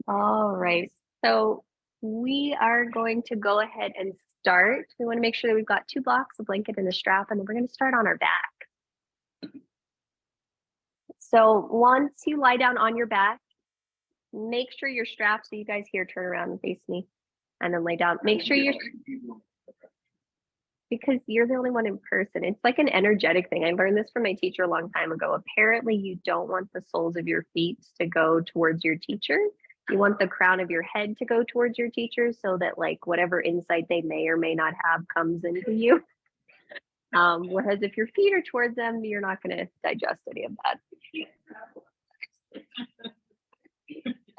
All right. So we are going to go ahead and start. We want to make sure that we've got 2 blocks, a blanket and a strap, and then we're going to start on our back. So once you lie down on your back, make sure you're strapped. So you guys here, turn around and face me and then lay down. Make sure you're, because you're the only one in person. It's like an energetic thing. I learned this from my teacher a long time ago. Apparently, you don't want the soles of your feet to go towards your teacher. You want the crown of your head to go towards your teacher so that like whatever insight they may or may not have comes into you. Whereas if your feet are towards them, you're not going to digest any of that.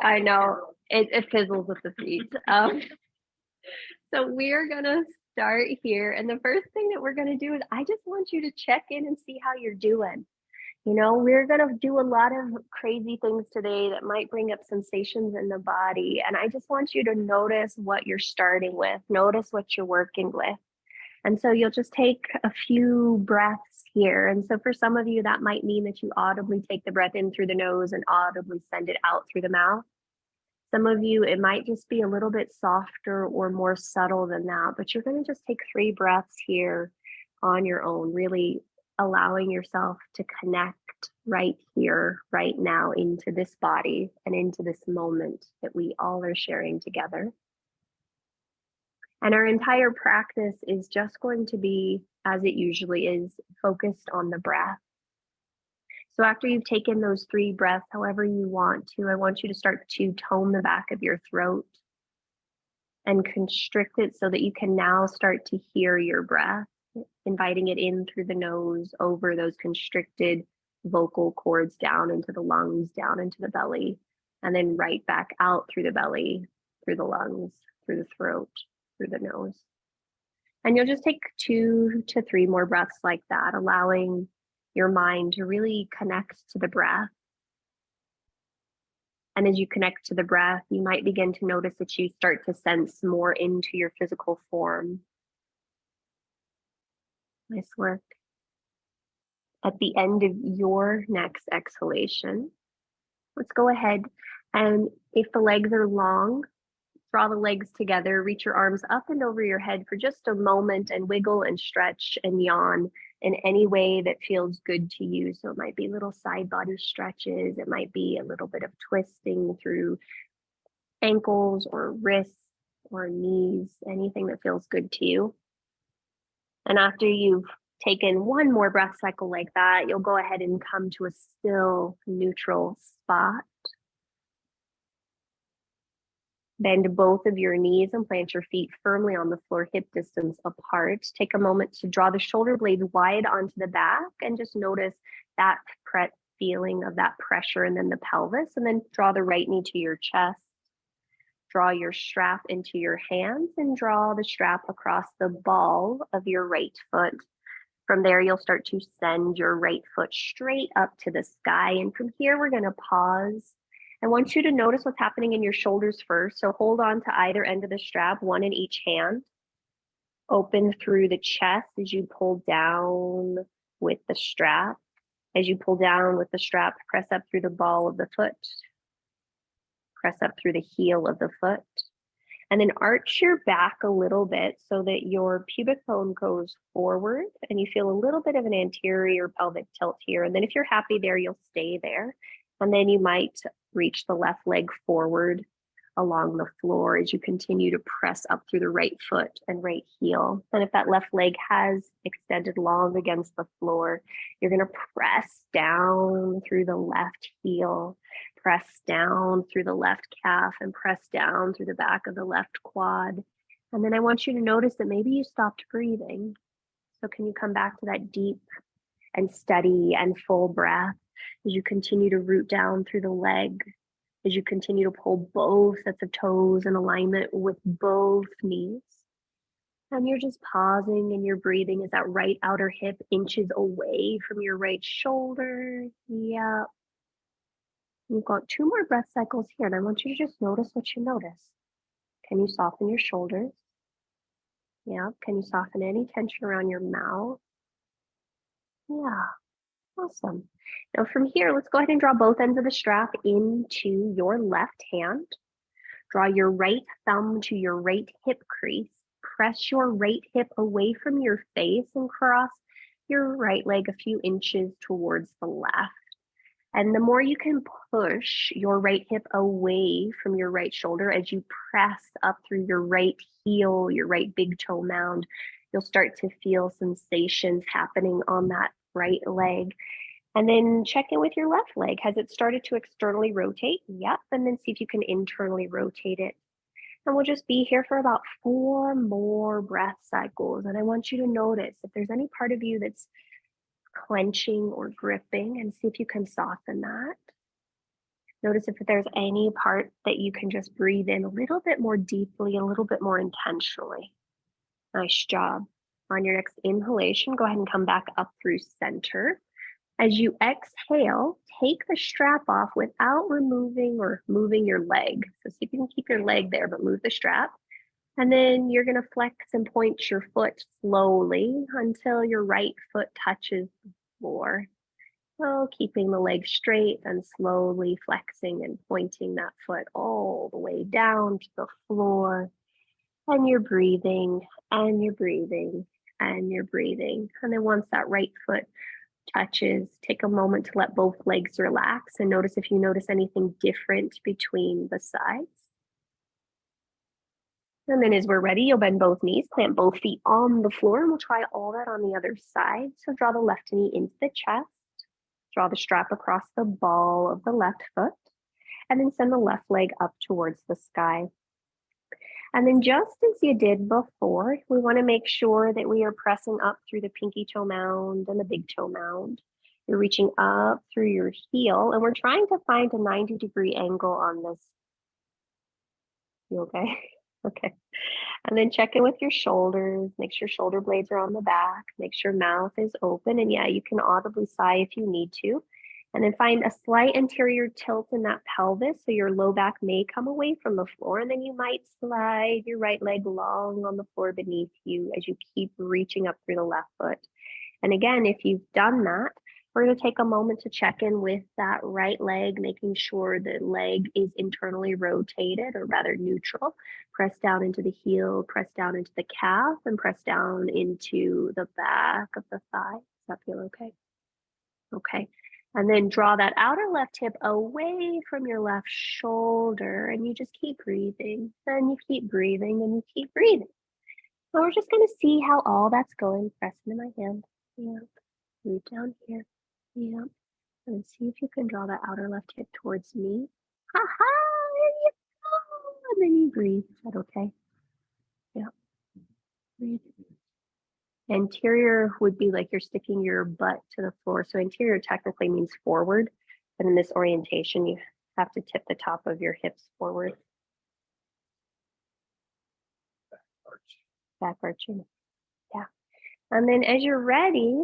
I know it fizzles with the feet. So we're going to start here. And the first thing that we're going to do is I just want you to check in and see how you're doing. You know, we're going to do a lot of crazy things today that might bring up sensations in the body. And I just want you to notice what you're starting with, notice what you're working with. And so you'll just take a few breaths here. And so for some of you, that might mean that you audibly take the breath in through the nose and audibly send it out through the mouth. Some of you, it might just be a little bit softer or more subtle than that, but you're going to just take 3 breaths here on your own, really allowing yourself to connect right here, right now, into this body and into this moment that we all are sharing together. And our entire practice is just going to be, as it usually is, focused on the breath. So after you've taken those 3 breaths, however you want to, I want you to start to tone the back of your throat and constrict it so that you can now start to hear your breath, inviting it in through the nose, over those constricted vocal cords, down into the lungs, down into the belly, and then right back out through the belly, through the lungs, through the throat, through the nose. And you'll just take 2 to 3 more breaths like that, allowing your mind to really connect to the breath. And as you connect to the breath, you might begin to notice that you start to sense more into your physical form. Nice work. At the end of your next exhalation, let's go ahead and if the legs are long, draw the legs together, reach your arms up and over your head for just a moment and wiggle and stretch and yawn in any way that feels good to you. So it might be little side body stretches. It might be a little bit of twisting through ankles or wrists or knees, anything that feels good to you. And after you've taken 1 more breath cycle like that, you'll go ahead and come to a still neutral spot. Bend both of your knees and plant your feet firmly on the floor, hip distance apart. Take a moment to draw the shoulder blades wide onto the back and just notice that feeling of that pressure and then the pelvis. And then draw the right knee to your chest. Draw your strap into your hands and draw the strap across the ball of your right foot. From there, you'll start to send your right foot straight up to the sky. And from here, we're going to pause. I want you to notice what's happening in your shoulders first. So hold on to either end of the strap, 1 in each hand. Open through the chest as you pull down with the strap. As you pull down with the strap, press up through the ball of the foot. Press up through the heel of the foot. And then arch your back a little bit so that your pubic bone goes forward and you feel a little bit of an anterior pelvic tilt here. And then if you're happy there, you'll stay there. And then you might reach the left leg forward along the floor as you continue to press up through the right foot and right heel. And if that left leg has extended long against the floor, you're going to press down through the left heel, press down through the left calf, and press down through the back of the left quad. And then I want you to notice that maybe you stopped breathing. So can you come back to that deep and steady and full breath as you continue to root down through the leg, as you continue to pull both sets of toes in alignment with both knees. And you're just pausing and you're breathing as that right outer hip inches away from your right shoulder. Yep. You've got 2 more breath cycles here, and I want you to just notice what you notice. Can you soften your shoulders? Yeah. Can you soften any tension around your mouth? Yeah. Awesome. Now from here, let's go ahead and draw both ends of the strap into your left hand. Draw your right thumb to your right hip crease. Press your right hip away from your face and cross your right leg a few inches towards the left. And the more you can push your right hip away from your right shoulder as you press up through your right heel, your right big toe mound, you'll start to feel sensations happening on that right leg. And then check in with your left leg. Has it started to externally rotate? Yep. And then see if you can internally rotate it. And we'll just be here for about 4 more breath cycles. And I want you to notice if there's any part of you that's clenching or gripping, and see if you can soften that. Notice if there's any part that you can just breathe in a little bit more deeply, a little bit more intentionally. Nice job. On your next inhalation, go ahead and come back up through center. As you exhale, take the strap off without removing or moving your leg. So see if you can keep your leg there, but move the strap. And then you're going to flex and point your foot slowly until your right foot touches the floor. So keeping the leg straight and slowly flexing and pointing that foot all the way down to the floor. And you're breathing, and you're breathing, and you're breathing. And then once that right foot touches, take a moment to let both legs relax and notice if you notice anything different between the sides. And then as we're ready, you'll bend both knees, plant both feet on the floor, and we'll try all that on the other side. So draw the left knee into the chest, draw the strap across the ball of the left foot, and then send the left leg up towards the sky. And then just as you did before, we want to make sure that we are pressing up through the pinky toe mound and the big toe mound. You're reaching up through your heel, and we're trying to find a 90-degree angle on this. You okay? Okay. And then check in with your shoulders. Make sure shoulder blades are on the back. Make sure mouth is open. And yeah, you can audibly sigh if you need to. And then find a slight anterior tilt in that pelvis so your low back may come away from the floor. And then you might slide your right leg long on the floor beneath you as you keep reaching up through the left foot. And again, if you've done that, we're going to take a moment to check in with that right leg, making sure the leg is internally rotated, or rather neutral. Press down into the heel, press down into the calf, and press down into the back of the thigh. Does that feel okay? Okay. And then draw that outer left hip away from your left shoulder, and you just keep breathing, and you keep breathing, and you keep breathing. So we're just going to see how all that's going. Press into my hand. Yeah. Breathe down here. Yeah. And see if you can draw that outer left hip towards me. Ha ha! There you go. And then you breathe. Is that okay? Yeah. Breathe. Anterior would be like you're sticking your butt to the floor. So anterior technically means forward, but in this orientation, you have to tip the top of your hips forward. Back arching. Yeah. And then as you're ready,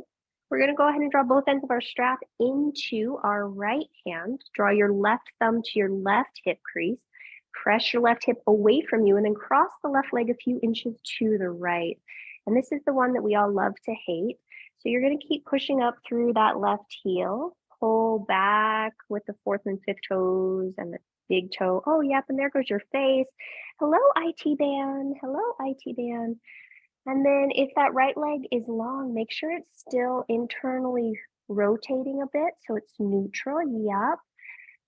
we're going to go ahead and draw both ends of our strap into our right hand. Draw your left thumb to your left hip crease. Press your left hip away from you and then cross the left leg a few inches to the right. And this is the one that we all love to hate. So you're going to keep pushing up through that left heel. Pull back with the fourth and fifth toes and the big toe. Oh, yep, and there goes your face. Hello, IT band. Hello, IT band. And then if that right leg is long, make sure it's still internally rotating a bit so it's neutral. Yep.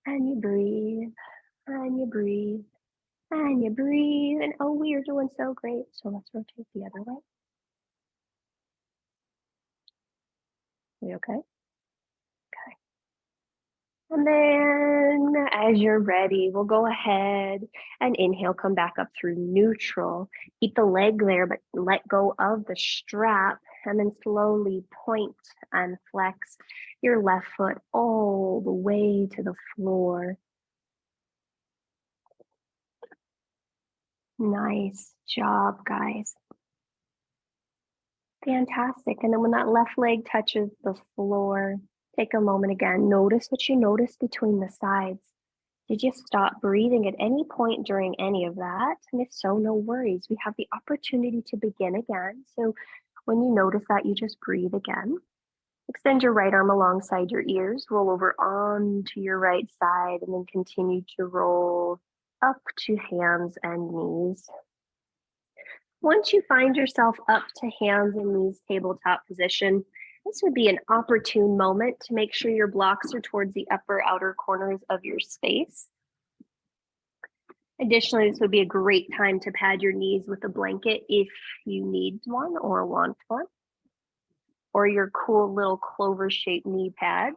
And you breathe, and you breathe, and you breathe. And oh, we are doing so great. So let's rotate the other way. We okay? Okay. And then as you're ready, we'll go ahead and inhale, come back up through neutral. Keep the leg there, but let go of the strap, and then slowly point and flex your left foot all the way to the floor. Nice job, guys. Fantastic. And then when that left leg touches the floor, take a moment again. Notice what you notice between the sides. Did you stop breathing at any point during any of that? And if so, no worries. We have the opportunity to begin again. So when you notice that, you just breathe again. Extend your right arm alongside your ears, roll over onto your right side, and then continue to roll up to hands and knees. Once you find yourself up to hands and knees tabletop position, this would be an opportune moment to make sure your blocks are towards the upper outer corners of your space. Additionally, this would be a great time to pad your knees with a blanket if you need one or want one, or your cool little clover-shaped knee pads.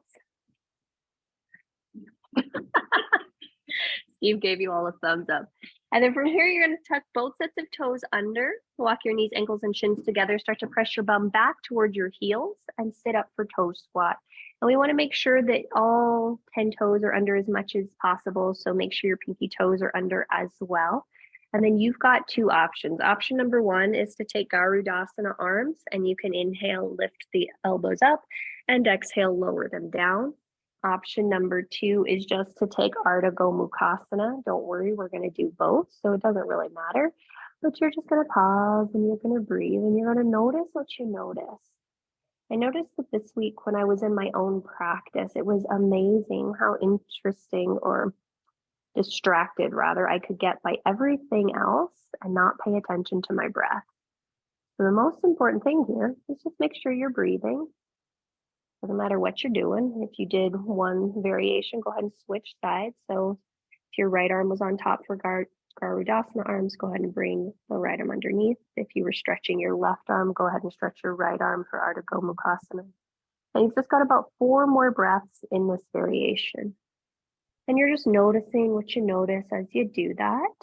Steve gave you all a thumbs up. And then from here, you're going to tuck both sets of toes under, walk your knees, ankles, and shins together, start to press your bum back towards your heels, and sit up for toe squat. And we want to make sure that all 10 toes are under as much as possible, so make sure your pinky toes are under as well. And then you've got two options. Option number one is to take Garudasana arms, and you can inhale, lift the elbows up, and exhale, lower them down. Option number two is just to take Ardha Gomukhasana. Don't worry, we're going to do both, so it doesn't really matter. But you're just going to pause and you're going to breathe and you're going to notice what you notice. I noticed that this week when I was in my own practice, it was amazing how interesting or distracted rather I could get by everything else and not pay attention to my breath. So the most important thing here is just make sure you're breathing. Doesn't matter what you're doing. If you did one variation, go ahead and switch sides. So if your right arm was on top for Garudasana arms, go ahead and bring the right arm underneath. If you were stretching your left arm, go ahead and stretch your right arm for Ardha Gomukhasana. And you've just got about 4 more breaths in this variation. And you're just noticing what you notice as you do that.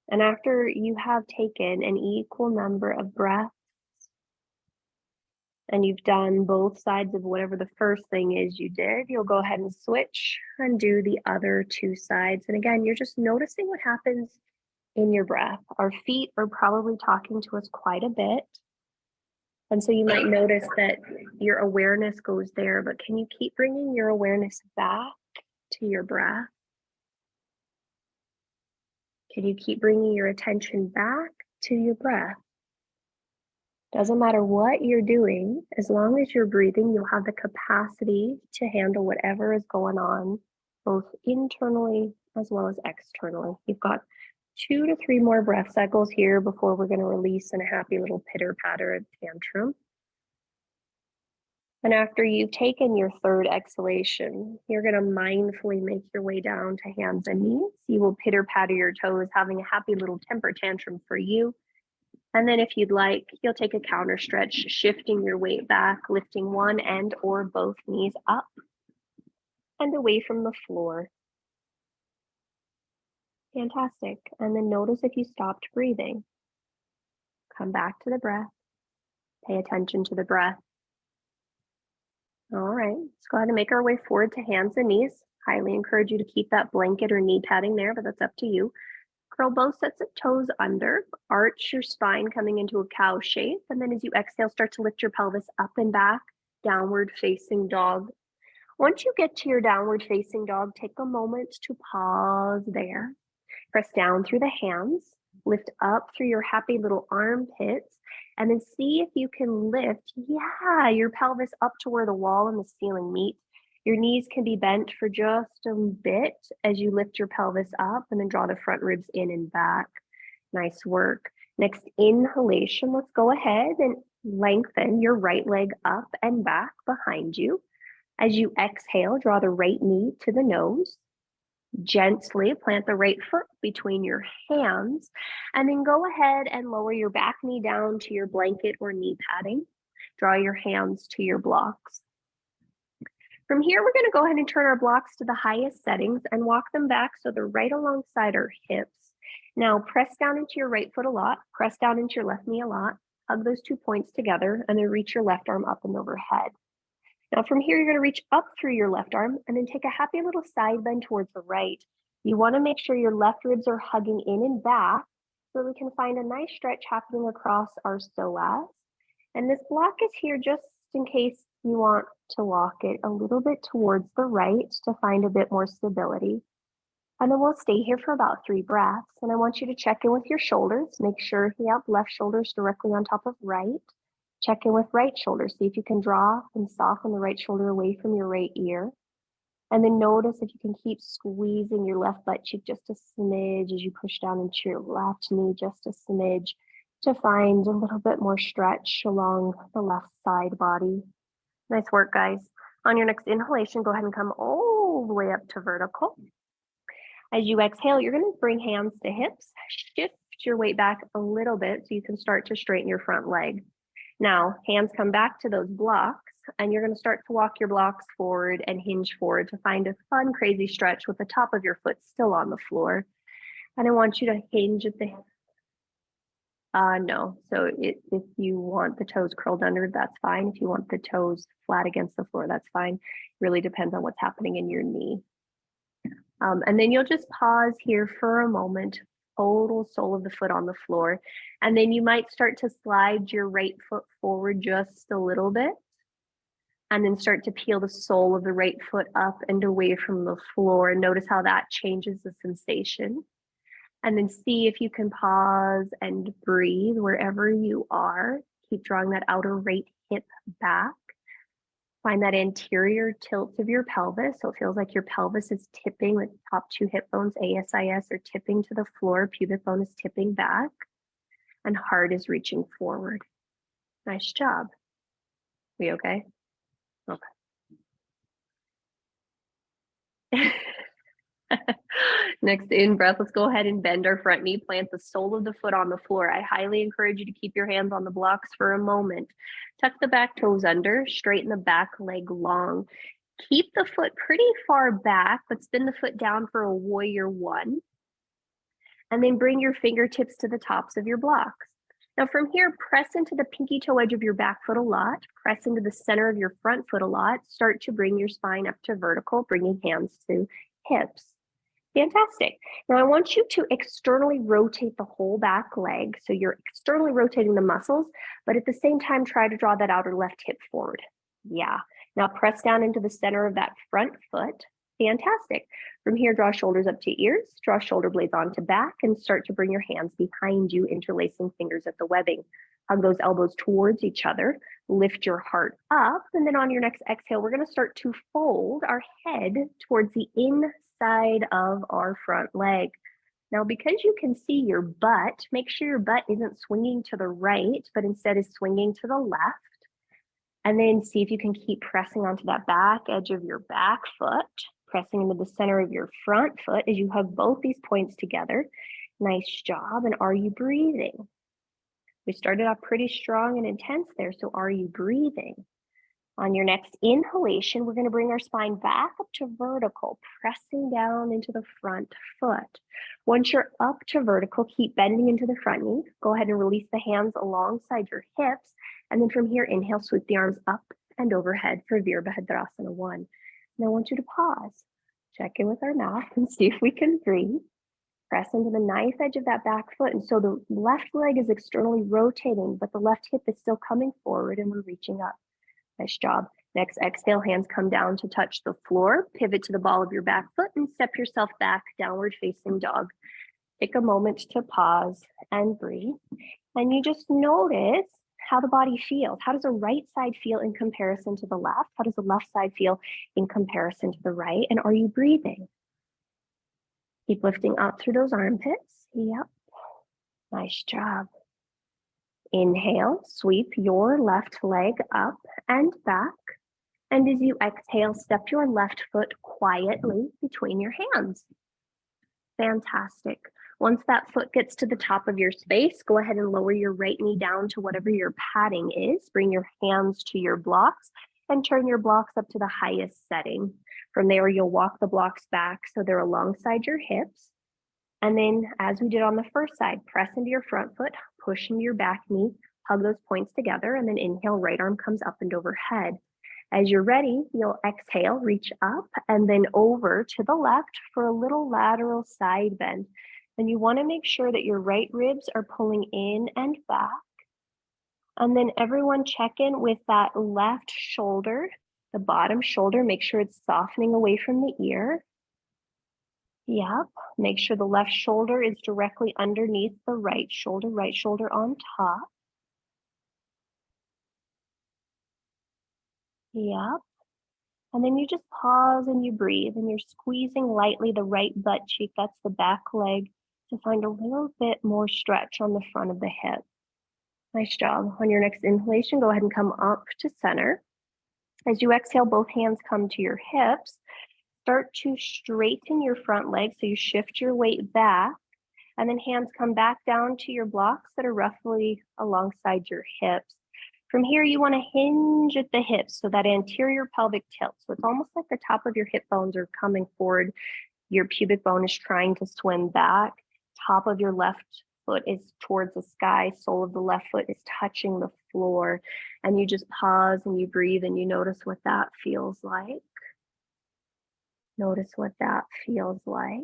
And after you have taken an equal number of breaths, and you've done both sides of whatever the first thing is you did, you'll go ahead and switch and do the other 2 sides. And again, you're just noticing what happens in your breath. Our feet are probably talking to us quite a bit. And so you might notice that your awareness goes there, but can you keep bringing your awareness back to your breath? Can you keep bringing your attention back to your breath? Doesn't matter what you're doing, as long as you're breathing, you'll have the capacity to handle whatever is going on, both internally as well as externally. You've got 2 to 3 more breath cycles here before we're going to release in a happy little pitter-patter tantrum. And after you've taken your 3rd exhalation, you're going to mindfully make your way down to hands and knees. You will pitter-patter your toes, having a happy little temper tantrum for you. And then if you'd like, you'll take a counter stretch, shifting your weight back, lifting one and or both knees up and away from the floor. Fantastic. And then notice if you stopped breathing. Come back to the breath. Pay attention to the breath. All right, let's go ahead and make our way forward to hands and knees. Highly encourage you to keep that blanket or knee padding there, but that's up to you. Curl both sets of toes under, arch your spine coming into a cow shape, and then as you exhale, start to lift your pelvis up and back, downward facing dog. Once you get to your downward facing dog, take a moment to pause there. Press down through the hands, lift up through your happy little armpits, and then see if you can lift, your pelvis up to where the wall and the ceiling meet. Your knees can be bent for just a bit as you lift your pelvis up and then draw the front ribs in and back. Nice work. Next inhalation, let's go ahead and lengthen your right leg up and back behind you. As you exhale, draw the right knee to the nose. Gently plant the right foot between your hands and then go ahead and lower your back knee down to your blanket or knee padding. Draw your hands to your blocks. From here, we're going to go ahead and turn our blocks to the highest settings and walk them back so they're right alongside our hips. Now, press down into your right foot a lot, press down into your left knee a lot, hug those 2 points together, and then reach your left arm up and overhead. Now, from here, you're going to reach up through your left arm and then take a happy little side bend towards the right. You want to make sure your left ribs are hugging in and back so we can find a nice stretch happening across our psoas. And this block is here just in case you want to walk it a little bit towards the right to find a bit more stability. And then we'll stay here for about 3 breaths. And I want you to check in with your shoulders. Make sure, left shoulder's directly on top of right. Check in with right shoulder. See if you can draw and soften the right shoulder away from your right ear. And then notice if you can keep squeezing your left butt cheek just a smidge as you push down into your left knee, just a smidge, to find a little bit more stretch along the left side body. Nice work, guys. On your next inhalation, go ahead and come all the way up to vertical. As you exhale, you're going to bring hands to hips, shift your weight back a little bit so you can start to straighten your front leg. Now, hands come back to those blocks, and you're going to start to walk your blocks forward and hinge forward to find a fun, crazy stretch with the top of your foot still on the floor. And I want you to hinge at the no. So if you want the toes curled under, that's fine. If you want the toes flat against the floor, that's fine. It really depends on what's happening in your knee. And then you'll just pause here for a moment, total sole of the foot on the floor. And then you might start to slide your right foot forward just a little bit. And then start to peel the sole of the right foot up and away from the floor. And notice how that changes the sensation. And then see if you can pause and breathe wherever you are. Keep drawing that outer right hip back. Find that anterior tilt of your pelvis. So it feels like your pelvis is tipping, the top two hip bones, ASIS, are tipping to the floor. Pubic bone is tipping back. And heart is reaching forward. Nice job. We okay? Okay. Next in breath, let's go ahead and bend our front knee, plant the sole of the foot on the floor. I highly encourage you to keep your hands on the blocks for a moment. Tuck the back toes under, straighten the back leg long. Keep the foot pretty far back, but spin the foot down for a warrior one. And then bring your fingertips to the tops of your blocks. Now from here, press into the pinky toe edge of your back foot a lot, press into the center of your front foot a lot, start to bring your spine up to vertical, bringing hands to hips. Fantastic. Now I want you to externally rotate the whole back leg. So you're externally rotating the muscles, but at the same time, try to draw that outer left hip forward. Yeah. Now press down into the center of that front foot. Fantastic. From here, draw shoulders up to ears, draw shoulder blades onto back, and start to bring your hands behind you, interlacing fingers at the webbing. Hug those elbows towards each other, lift your heart up, and then on your next exhale, we're going to start to fold our head towards the inside of our front leg. Now, because you can see your butt, make sure your butt isn't swinging to the right, but instead is swinging to the left. And then see if you can keep pressing onto that back edge of your back foot, pressing into the center of your front foot as you hug both these points together. Nice job. And are you breathing? We started off pretty strong and intense there, so are you breathing? On your next inhalation, we're going to bring our spine back up to vertical, pressing down into the front foot. Once you're up to vertical, keep bending into the front knee. Go ahead and release the hands alongside your hips. And then from here, inhale, sweep the arms up and overhead for Virabhadrasana 1. And I want you to pause, check in with our mouth and see if we can breathe. Press into the knife edge of that back foot. And so the left leg is externally rotating, but the left hip is still coming forward and we're reaching up. Nice job. Next, exhale, hands come down to touch the floor. Pivot to the ball of your back foot and step yourself back, downward facing dog. Take a moment to pause and breathe. And you just notice how the body feels. How does the right side feel in comparison to the left? How does the left side feel in comparison to the right? And are you breathing? Keep lifting up through those armpits. Yep. Nice job. Inhale, sweep your left leg up and back. And as you exhale, step your left foot quietly between your hands. Fantastic. Once that foot gets to the top of your space, go ahead and lower your right knee down to whatever your padding is. Bring your hands to your blocks and turn your blocks up to the highest setting. From there, you'll walk the blocks back so they're alongside your hips. And then, as we did on the first side, press into your front foot, push into your back knee, hug those points together, and then inhale, right arm comes up and overhead. As you're ready, you'll exhale, reach up, and then over to the left for a little lateral side bend. And you want to make sure that your right ribs are pulling in and back. And then everyone check in with that left shoulder, the bottom shoulder, make sure it's softening away from the ear. Yep, make sure the left shoulder is directly underneath the right shoulder on top. Yep. And then you just pause and you breathe and you're squeezing lightly the right butt cheek, that's the back leg, to find a little bit more stretch on the front of the hip. Nice job. On your next inhalation, go ahead and come up to center. As you exhale, both hands come to your hips. Start to straighten your front leg, so you shift your weight back, and then hands come back down to your blocks that are roughly alongside your hips. From here, you want to hinge at the hips, so that anterior pelvic tilt. So it's almost like the top of your hip bones are coming forward. Your pubic bone is trying to swim back. Top of your left foot is towards the sky. Sole of the left foot is touching the floor. And you just pause and you breathe and you notice what that feels like. Notice what that feels like.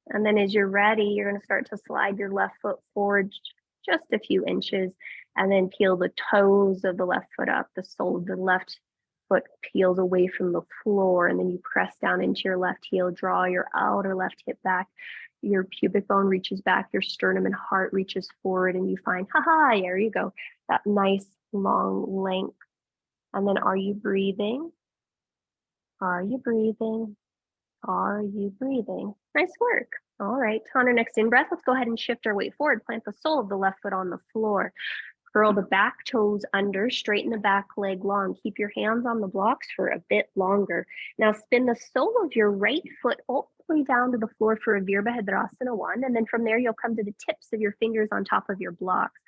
And then as you're ready, you're going to start to slide your left foot forward just a few inches, and then peel the toes of the left foot up. The sole of the left foot peels away from the floor, and then you press down into your left heel, draw your outer left hip back. Your pubic bone reaches back, your sternum and heart reaches forward, and you find, haha, there you go, that nice long length. And then are you breathing? Are you breathing? Are you breathing? Nice work. All right, on our next in-breath, let's go ahead and shift our weight forward. Plant the sole of the left foot on the floor. Curl the back toes under, straighten the back leg long. Keep your hands on the blocks for a bit longer. Now spin the sole of your right foot all the way down to the floor for a Virabhadrasana 1. And then from there, you'll come to the tips of your fingers on top of your blocks.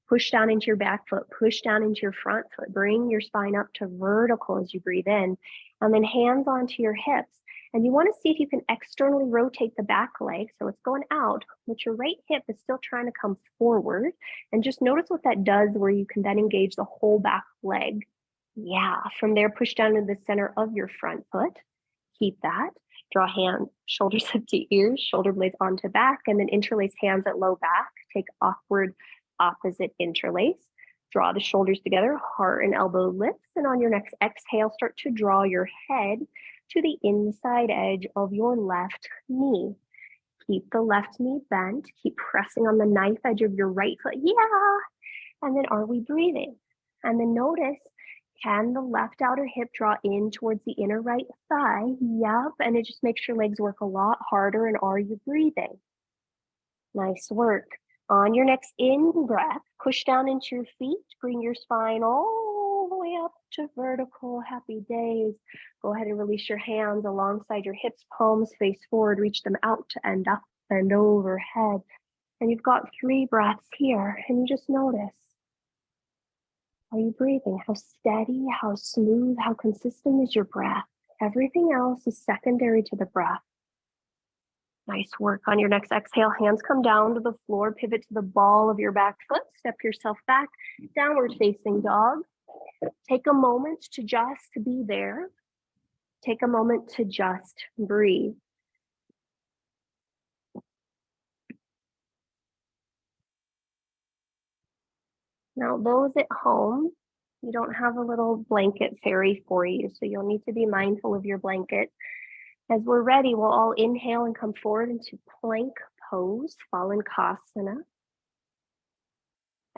Push down into your back foot, push down into your front foot. Bring your spine up to vertical as you breathe in. And then hands onto your hips. And you want to see if you can externally rotate the back leg. So it's going out, but your right hip is still trying to come forward. And just notice what that does, where you can then engage the whole back leg. Yeah, from there, push down to the center of your front foot. Keep that. Draw hands, shoulders up to ears, shoulder blades onto back, and then interlace hands at low back. Take awkward opposite interlace. Draw the shoulders together, heart and elbow lifts. And on your next exhale, start to draw your head to the inside edge of your left knee. Keep the left knee bent. Keep pressing on the knife edge of your right foot. Yeah. And then are we breathing? And then notice, can the left outer hip draw in towards the inner right thigh? Yep. And it just makes your legs work a lot harder. And are you breathing? Nice work. On your next in-breath, push down into your feet. Bring your spine all the way up to vertical. Happy days. Go ahead and release your hands alongside your hips, palms face forward. Reach them out to end up and overhead. And you've got 3 breaths here. And you just notice, are you breathing? How steady, how smooth, how consistent is your breath? Everything else is secondary to the breath. Nice work. On your next exhale, hands come down to the floor, pivot to the ball of your back foot, step yourself back, downward facing dog. Take a moment to just be there. Take a moment to just breathe. Now, those at home, you don't have a little blanket fairy for you, so you'll need to be mindful of your blanket. As we're ready, we'll all inhale and come forward into plank pose, fallen Kasana.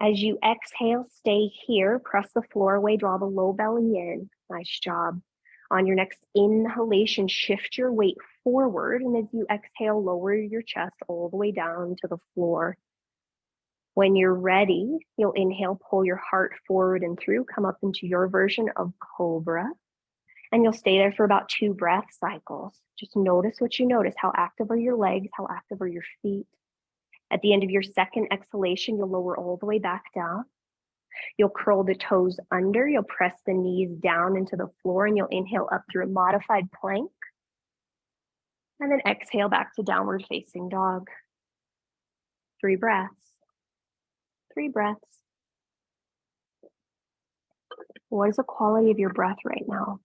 As you exhale, stay here, press the floor away, draw the low belly in. Nice job. On your next inhalation, shift your weight forward, and as you exhale, lower your chest all the way down to the floor. When you're ready, you'll inhale, pull your heart forward and through, come up into your version of Cobra. And you'll stay there for about 2 breath cycles. Just notice what you notice. How active are your legs? How active are your feet? At the end of your second exhalation, you'll lower all the way back down. You'll curl the toes under. You'll press the knees down into the floor, and you'll inhale up through a modified plank. And then exhale back to downward facing dog. 3 breaths. 3 breaths. What is the quality of your breath right now?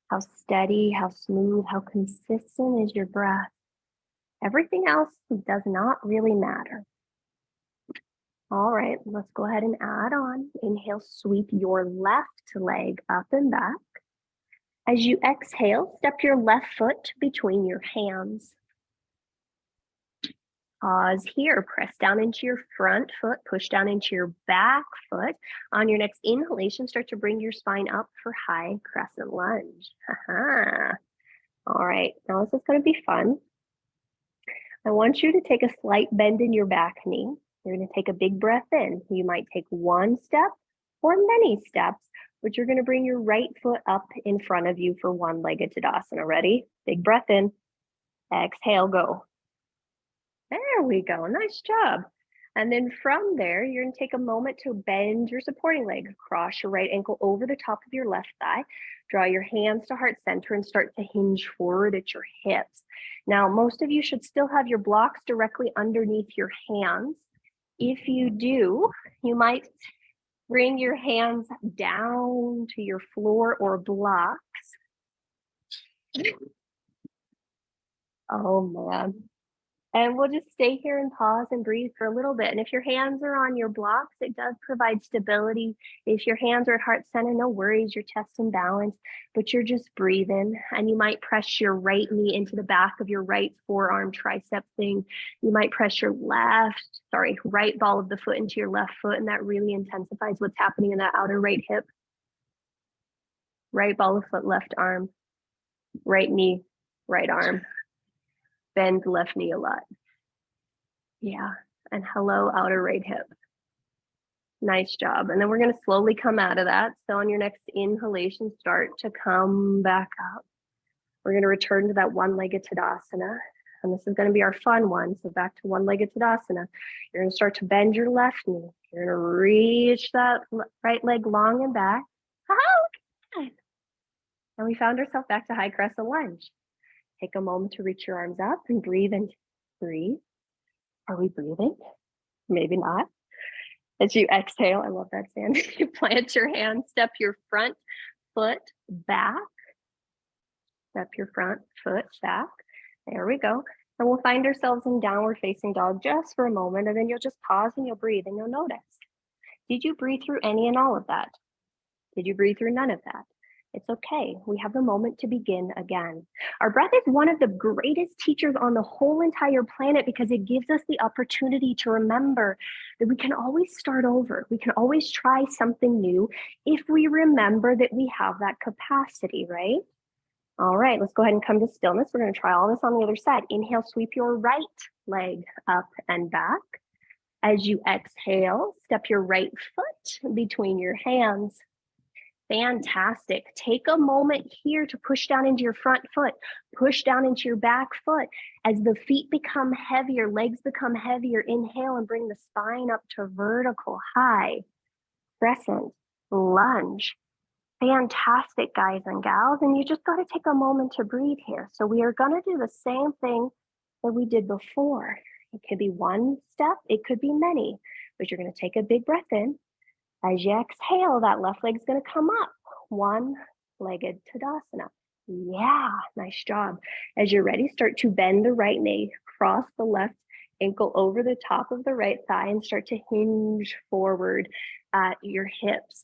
How steady, how smooth, how consistent is your breath? Everything else does not really matter. All right, let's go ahead and add on. Inhale, sweep your left leg up and back. As you exhale, step your left foot between your hands. Pause here, press down into your front foot, push down into your back foot. On your next inhalation, start to bring your spine up for high crescent lunge. All right, now this is going to be fun. I want you to take a slight bend in your back knee. You're going to take a big breath in. You might take one step or many steps, but you're going to bring your right foot up in front of you for one-legged Tadasana. Ready? Big breath in. Exhale, go. There we go. Nice job. And then from there, you're going to take a moment to bend your supporting leg. Cross your right ankle over the top of your left thigh. Draw your hands to heart center and start to hinge forward at your hips. Now, most of you should still have your blocks directly underneath your hands. If you do, you might bring your hands down to your floor or blocks. Oh man. And we'll just stay here and pause and breathe for a little bit. And if your hands are on your blocks, it does provide stability. If your hands are at heart center, no worries, your chest in balance, but you're just breathing. And you might press your right knee into the back of your right forearm tricep thing. You might press your right ball of the foot into your left foot, and that really intensifies what's happening in that outer right hip. Right ball of foot, left arm, right knee, right arm. Bend left knee a lot. Yeah, and hello, outer right hip. Nice job. And then we're going to slowly come out of that. So on your next inhalation, start to come back up. We're going to return to that one-legged Tadasana. And this is going to be our fun one. So back to one-legged Tadasana. You're going to start to bend your left knee. You're going to reach that right leg long and back. Oh, good. And we found ourselves back to high crescent lunge. Take a moment to reach your arms up and breathe and breathe. Are we breathing? Maybe not. As you exhale, I love that, Sandy. You plant your hand, step your front foot back. Step your front foot back. There we go. And we'll find ourselves in downward facing dog just for a moment, and then you'll just pause and you'll breathe and you'll notice. Did you breathe through any and all of that? Did you breathe through none of that? It's okay. We have the moment to begin again. Our breath is one of the greatest teachers on the whole entire planet because it gives us the opportunity to remember that we can always start over. We can always try something new if we remember that we have that capacity, right? All right, let's go ahead and come to stillness. We're going to try all this on the other side. Inhale, sweep your right leg up and back. As you exhale, step your right foot between your hands. Fantastic. Take a moment here to push down into your front foot, push down into your back foot. As the feet become heavier, legs become heavier, inhale and bring the spine up to vertical, high, crescent, lunge. Fantastic, guys and gals. And you just got to take a moment to breathe here. So we are going to do the same thing that we did before. It could be one step, it could be many, but you're going to take a big breath in. As you exhale, that left leg's going to come up. One-legged Tadasana. Yeah, nice job. As you're ready, start to bend the right knee, cross the left ankle over the top of the right thigh and start to hinge forward at your hips.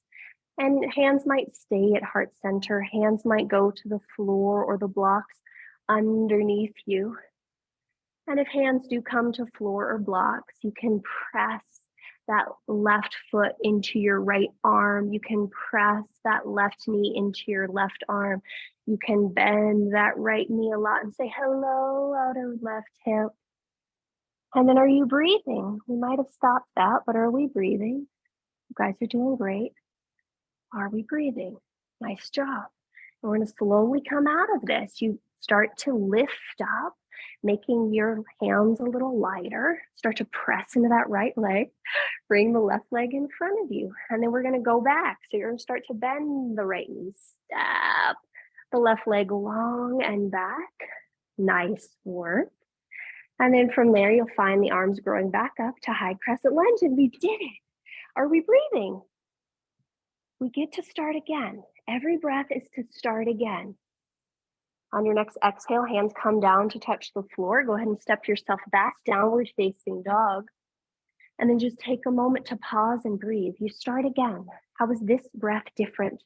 And hands might stay at heart center. Hands might go to the floor or the blocks underneath you. And if hands do come to floor or blocks, you can press that left foot into your right arm. You can press that left knee into your left arm. You can bend that right knee a lot and say, hello, outer left hip. And then are you breathing? We might have stopped that, but are we breathing? You guys are doing great. Are we breathing? Nice job. And we're going to slowly come out of this. You start to lift up, making your hands a little lighter. Start to press into that right leg. Bring the left leg in front of you. And then we're going to go back. So you're going to start to bend the right knee. Step the left leg long and back. Nice work. And then from there, you'll find the arms growing back up to high crescent lunge. And we did it. Are we breathing? We get to start again. Every breath is to start again. On your next exhale, hands come down to touch the floor. Go ahead and step yourself back, downward facing dog. And then just take a moment to pause and breathe. You start again. How is this breath different?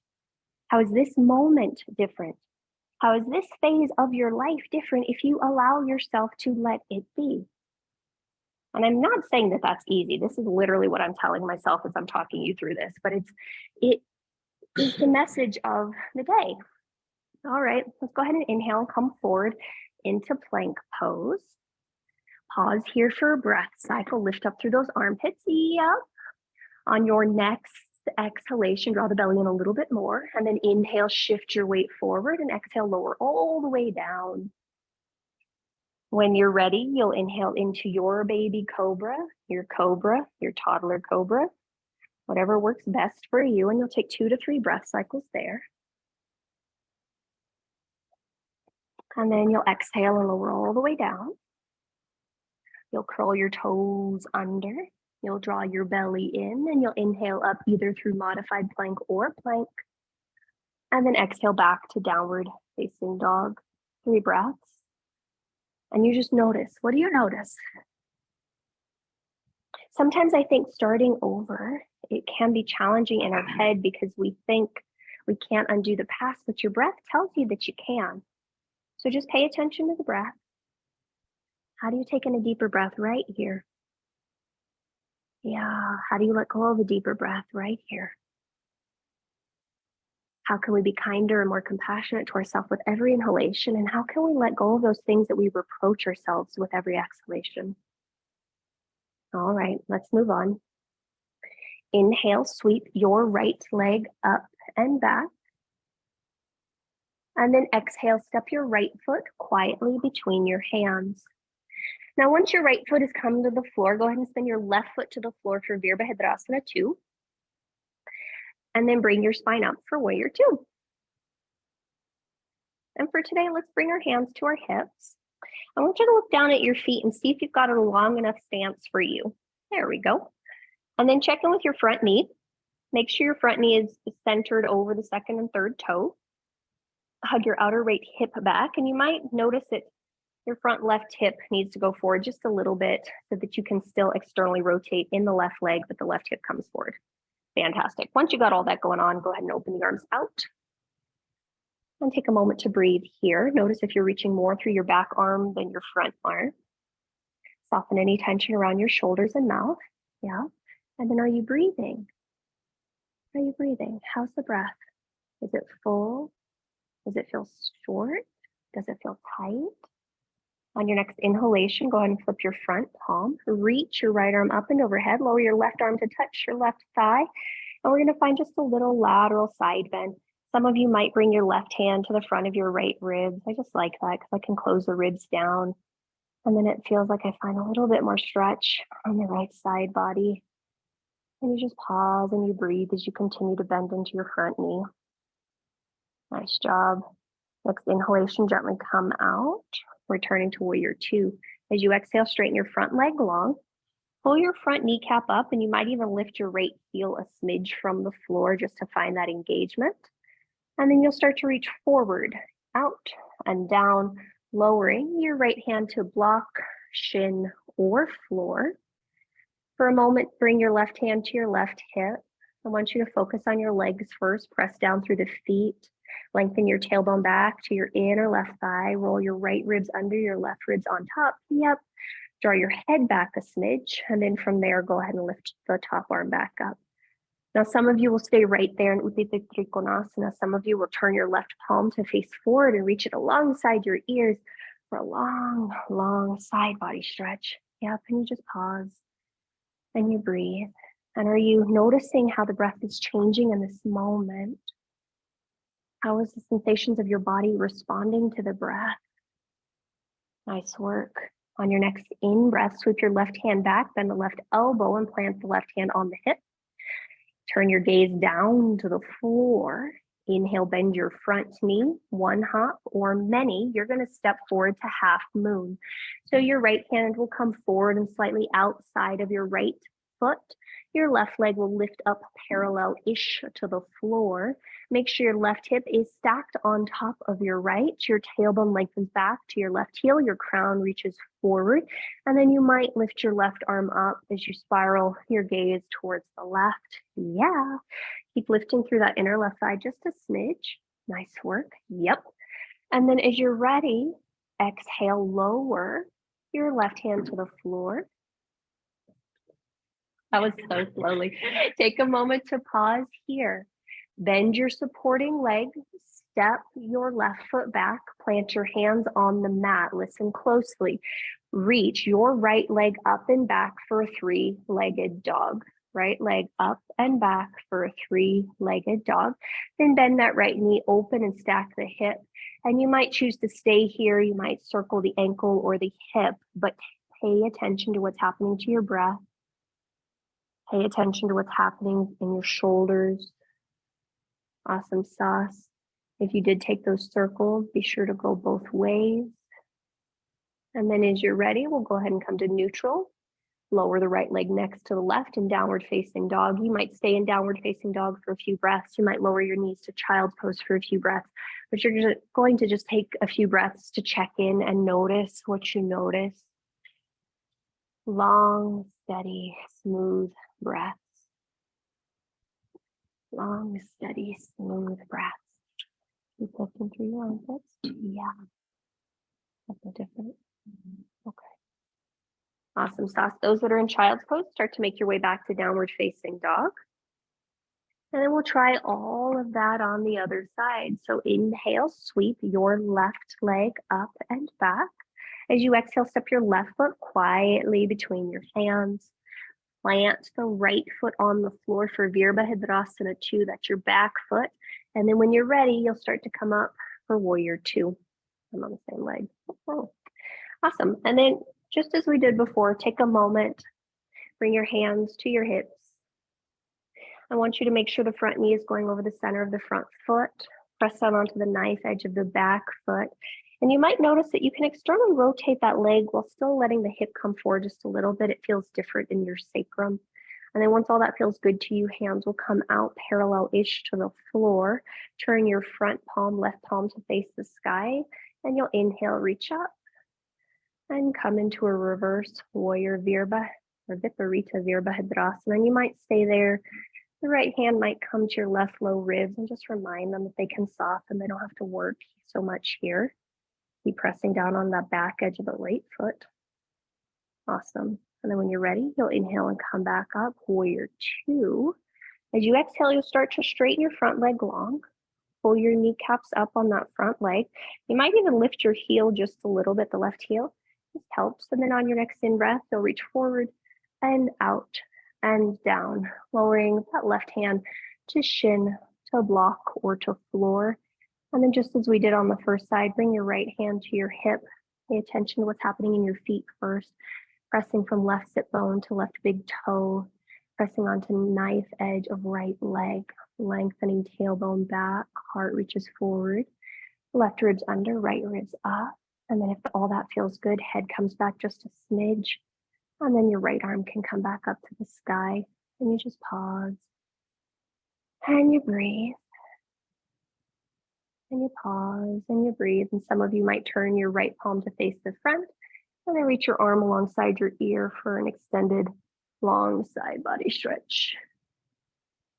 How is this moment different? How is this phase of your life different if you allow yourself to let it be? And I'm not saying that that's easy. This is literally what I'm telling myself as I'm talking you through this, but it is the message of the day. All right, let's go ahead and inhale, come forward into plank pose. Pause here for a breath cycle, lift up through those armpits. Yep. On your next exhalation, draw the belly in a little bit more, and then inhale, shift your weight forward, and exhale, lower all the way down. When you're ready, you'll inhale into your baby cobra, your toddler cobra, whatever works best for you, and you'll take 2 to 3 breath cycles there. And then you'll exhale and lower all the way down. You'll curl your toes under. You'll draw your belly in, and you'll inhale up either through modified plank or plank. And then exhale back to downward facing dog. 3 breaths. And you just notice. What do you notice? Sometimes I think starting over, it can be challenging in our head because we think we can't undo the past, but your breath tells you that you can. So just pay attention to the breath. How do you take in a deeper breath right here? Yeah, how do you let go of a deeper breath right here? How can we be kinder and more compassionate to ourselves with every inhalation? And how can we let go of those things that we reproach ourselves with every exhalation? All right, let's move on. Inhale, sweep your right leg up and back. And then exhale, step your right foot quietly between your hands. Now, once your right foot has come to the floor, go ahead and send your left foot to the floor for Virabhadrasana 2. And then bring your spine up for warrior 2. And for today, let's bring our hands to our hips. I want you to look down at your feet and see if you've got a long enough stance for you. There we go. And then check in with your front knee. Make sure your front knee is centered over the second and third toe. Hug your outer right hip back, and you might notice that your front left hip needs to go forward just a little bit so that you can still externally rotate in the left leg, but the left hip comes forward. Fantastic. Once you got all that going on, go ahead and open the arms out. And take a moment to breathe here. Notice if you're reaching more through your back arm than your front arm. Soften any tension around your shoulders and mouth. Yeah. And then are you breathing? Are you breathing? How's the breath? Is it full? Does it feel short? Does it feel tight? On your next inhalation, go ahead and flip your front palm. Reach your right arm up and overhead. Lower your left arm to touch your left thigh. And we're going to find just a little lateral side bend. Some of you might bring your left hand to the front of your right ribs. I just like that because I can close the ribs down. And then it feels like I find a little bit more stretch on the right side body. And you just pause and you breathe as you continue to bend into your front knee. Nice job. Next inhalation, gently come out, returning to warrior 2. As you exhale, straighten your front leg long. Pull your front kneecap up, and you might even lift your right heel a smidge from the floor just to find that engagement. And then you'll start to reach forward, out, and down, lowering your right hand to block, shin, or floor. For a moment, bring your left hand to your left hip. I want you to focus on your legs first. Press down through the feet. Lengthen your tailbone back to your inner left thigh. Roll your right ribs under, your left ribs on top. Yep. Draw your head back a smidge. And then from there, go ahead and lift the top arm back up. Now, some of you will stay right there in Utthita Trikonasana. Some of you will turn your left palm to face forward and reach it alongside your ears for a long, long side body stretch. Yep, and you just pause and you breathe. And are you noticing how the breath is changing in this moment? How is the sensations of your body responding to the breath? Nice work. On your next in-breath, sweep your left hand back, bend the left elbow, and plant the left hand on the hip. Turn your gaze down to the floor. Inhale, bend your front knee, one hop or many. You're going to step forward to half moon. So your right hand will come forward and slightly outside of your right foot. Your left leg will lift up parallel-ish to the floor. Make sure your left hip is stacked on top of your right. Your tailbone lengthens back to your left heel. Your crown reaches forward. And then you might lift your left arm up as you spiral your gaze towards the left. Yeah. Keep lifting through that inner left thigh just a smidge. Nice work. Yep. And then as you're ready, exhale, lower your left hand to the floor. That was so slowly. Take a moment to pause here. Bend your supporting leg, step your left foot back, plant your hands on the mat. Listen closely. Reach your right leg up and back for a three-legged dog. Right leg up and back for a three-legged dog. Then bend that right knee open and stack the hip. And you might choose to stay here. You might circle the ankle or the hip, but pay attention to what's happening to your breath. Pay attention to what's happening in your shoulders. Awesome sauce. If you did take those circles, be sure to go both ways. And then as you're ready, we'll go ahead and come to neutral. Lower the right leg next to the left in downward facing dog. You might stay in downward facing dog for a few breaths. You might lower your knees to child's pose for a few breaths, but you're going to just take a few breaths to check in and notice what you notice. Long, steady, smooth breaths. Long, steady, smooth breaths. Keep lifting through your armpits. Yeah. Something different. Okay. Awesome sauce. Those that are in child's pose, start to make your way back to downward facing dog. And then we'll try all of that on the other side. So inhale, sweep your left leg up and back. As you exhale, step your left foot quietly between your hands. Plant the right foot on the floor for Virabhadrasana 2. That's your back foot. And then when you're ready, you'll start to come up for Warrior 2. I'm on the same leg. Oh, awesome. And then just as we did before, take a moment, bring your hands to your hips. I want you to make sure the front knee is going over the center of the front foot. Press down onto the knife edge of the back foot. And you might notice that you can externally rotate that leg while still letting the hip come forward just a little bit. It feels different in your sacrum. And then once all that feels good to you, hands will come out parallel-ish to the floor. Turn your front palm, left palm to face the sky. And you'll inhale, reach up. And come into a reverse warrior Virabha or Viparita Virabhadrasana. And you might stay there. The right hand might come to your left low ribs and just remind them that they can soften. They don't have to work so much here. Keep pressing down on that back edge of the right foot. Awesome. And then when you're ready, you'll inhale and come back up, Warrior 2. As you exhale, you'll start to straighten your front leg long. Pull your kneecaps up on that front leg. You might even lift your heel just a little bit, the left heel. This helps. And then on your next in-breath, you'll reach forward and out and down, lowering that left hand to shin, to block, or to floor. And then just as we did on the first side, bring your right hand to your hip. Pay attention to what's happening in your feet first. Pressing from left sit bone to left big toe. Pressing onto knife edge of right leg. Lengthening tailbone back. Heart reaches forward. Left ribs under, right ribs up. And then if all that feels good, head comes back just a smidge. And then your right arm can come back up to the sky. And you just pause. And you breathe. And you pause and you breathe. And some of you might turn your right palm to face the front. And then reach your arm alongside your ear for an extended long side body stretch.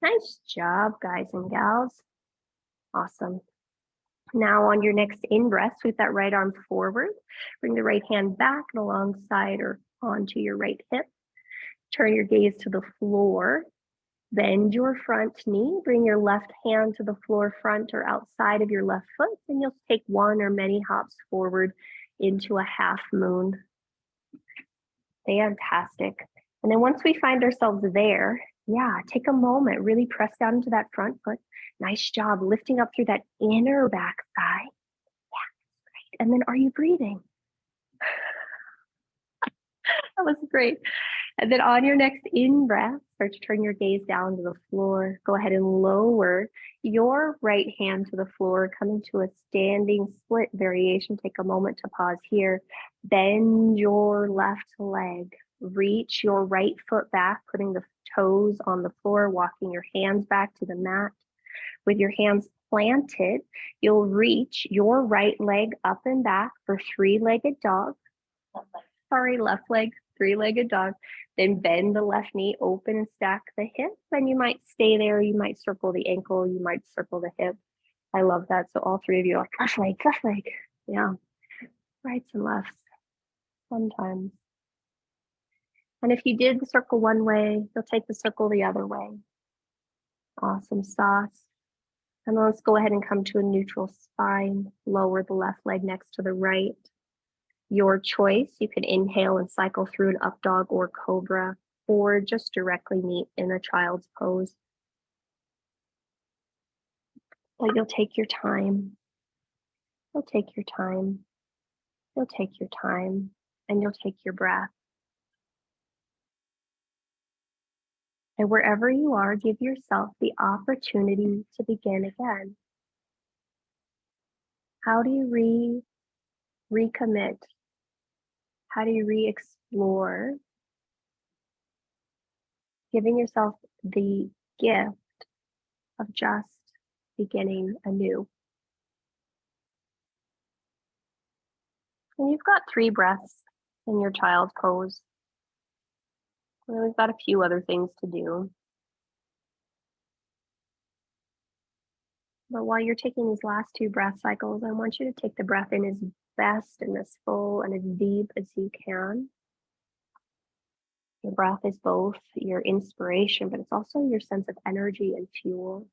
Nice job, guys and gals. Awesome. Now on your next in-breath, sweep that right arm forward. Bring the right hand back and alongside or onto your right hip. Turn your gaze to the floor. Bend your front knee. Bring your left hand to the floor front or outside of your left foot. And you'll take one or many hops forward into a half moon. Fantastic. And then once we find ourselves there, take a moment, really press down into that front foot. Nice job lifting up through that inner back thigh. Yeah, great. And then are you breathing? That was great. And then on your next in-breath, start to turn your gaze down to the floor. Go ahead and lower your right hand to the floor, coming to a standing split variation. Take a moment to pause here. Bend your left leg. Reach your right foot back, putting the toes on the floor, walking your hands back to the mat. With your hands planted, you'll reach your right leg up and back for three-legged dog. Left leg, three-legged dog. Then bend the left knee, open and stack the hip. And you might stay there. You might circle the ankle. You might circle the hip. I love that. So all three of you are like, left leg. Yeah. Rights and lefts. Sometimes. And if you did the circle one way, you'll take the circle the other way. Awesome sauce. And then let's go ahead and come to a neutral spine. Lower the left leg next to the right. Your choice. You can inhale and cycle through an up dog or cobra, or just directly meet in a child's pose. But you'll take your time. You'll take your time. You'll take your time, and you'll take your breath. And wherever you are, give yourself the opportunity to begin again. How do you recommit? How do you re-explore? Giving yourself the gift of just beginning anew. And you've got 3 breaths in your child pose. And we've got a few other things to do. But while you're taking these last 2 breath cycles, I want you to take the breath in as best and as full and as deep as you can. Your breath is both your inspiration, but it's also your sense of energy and fuel.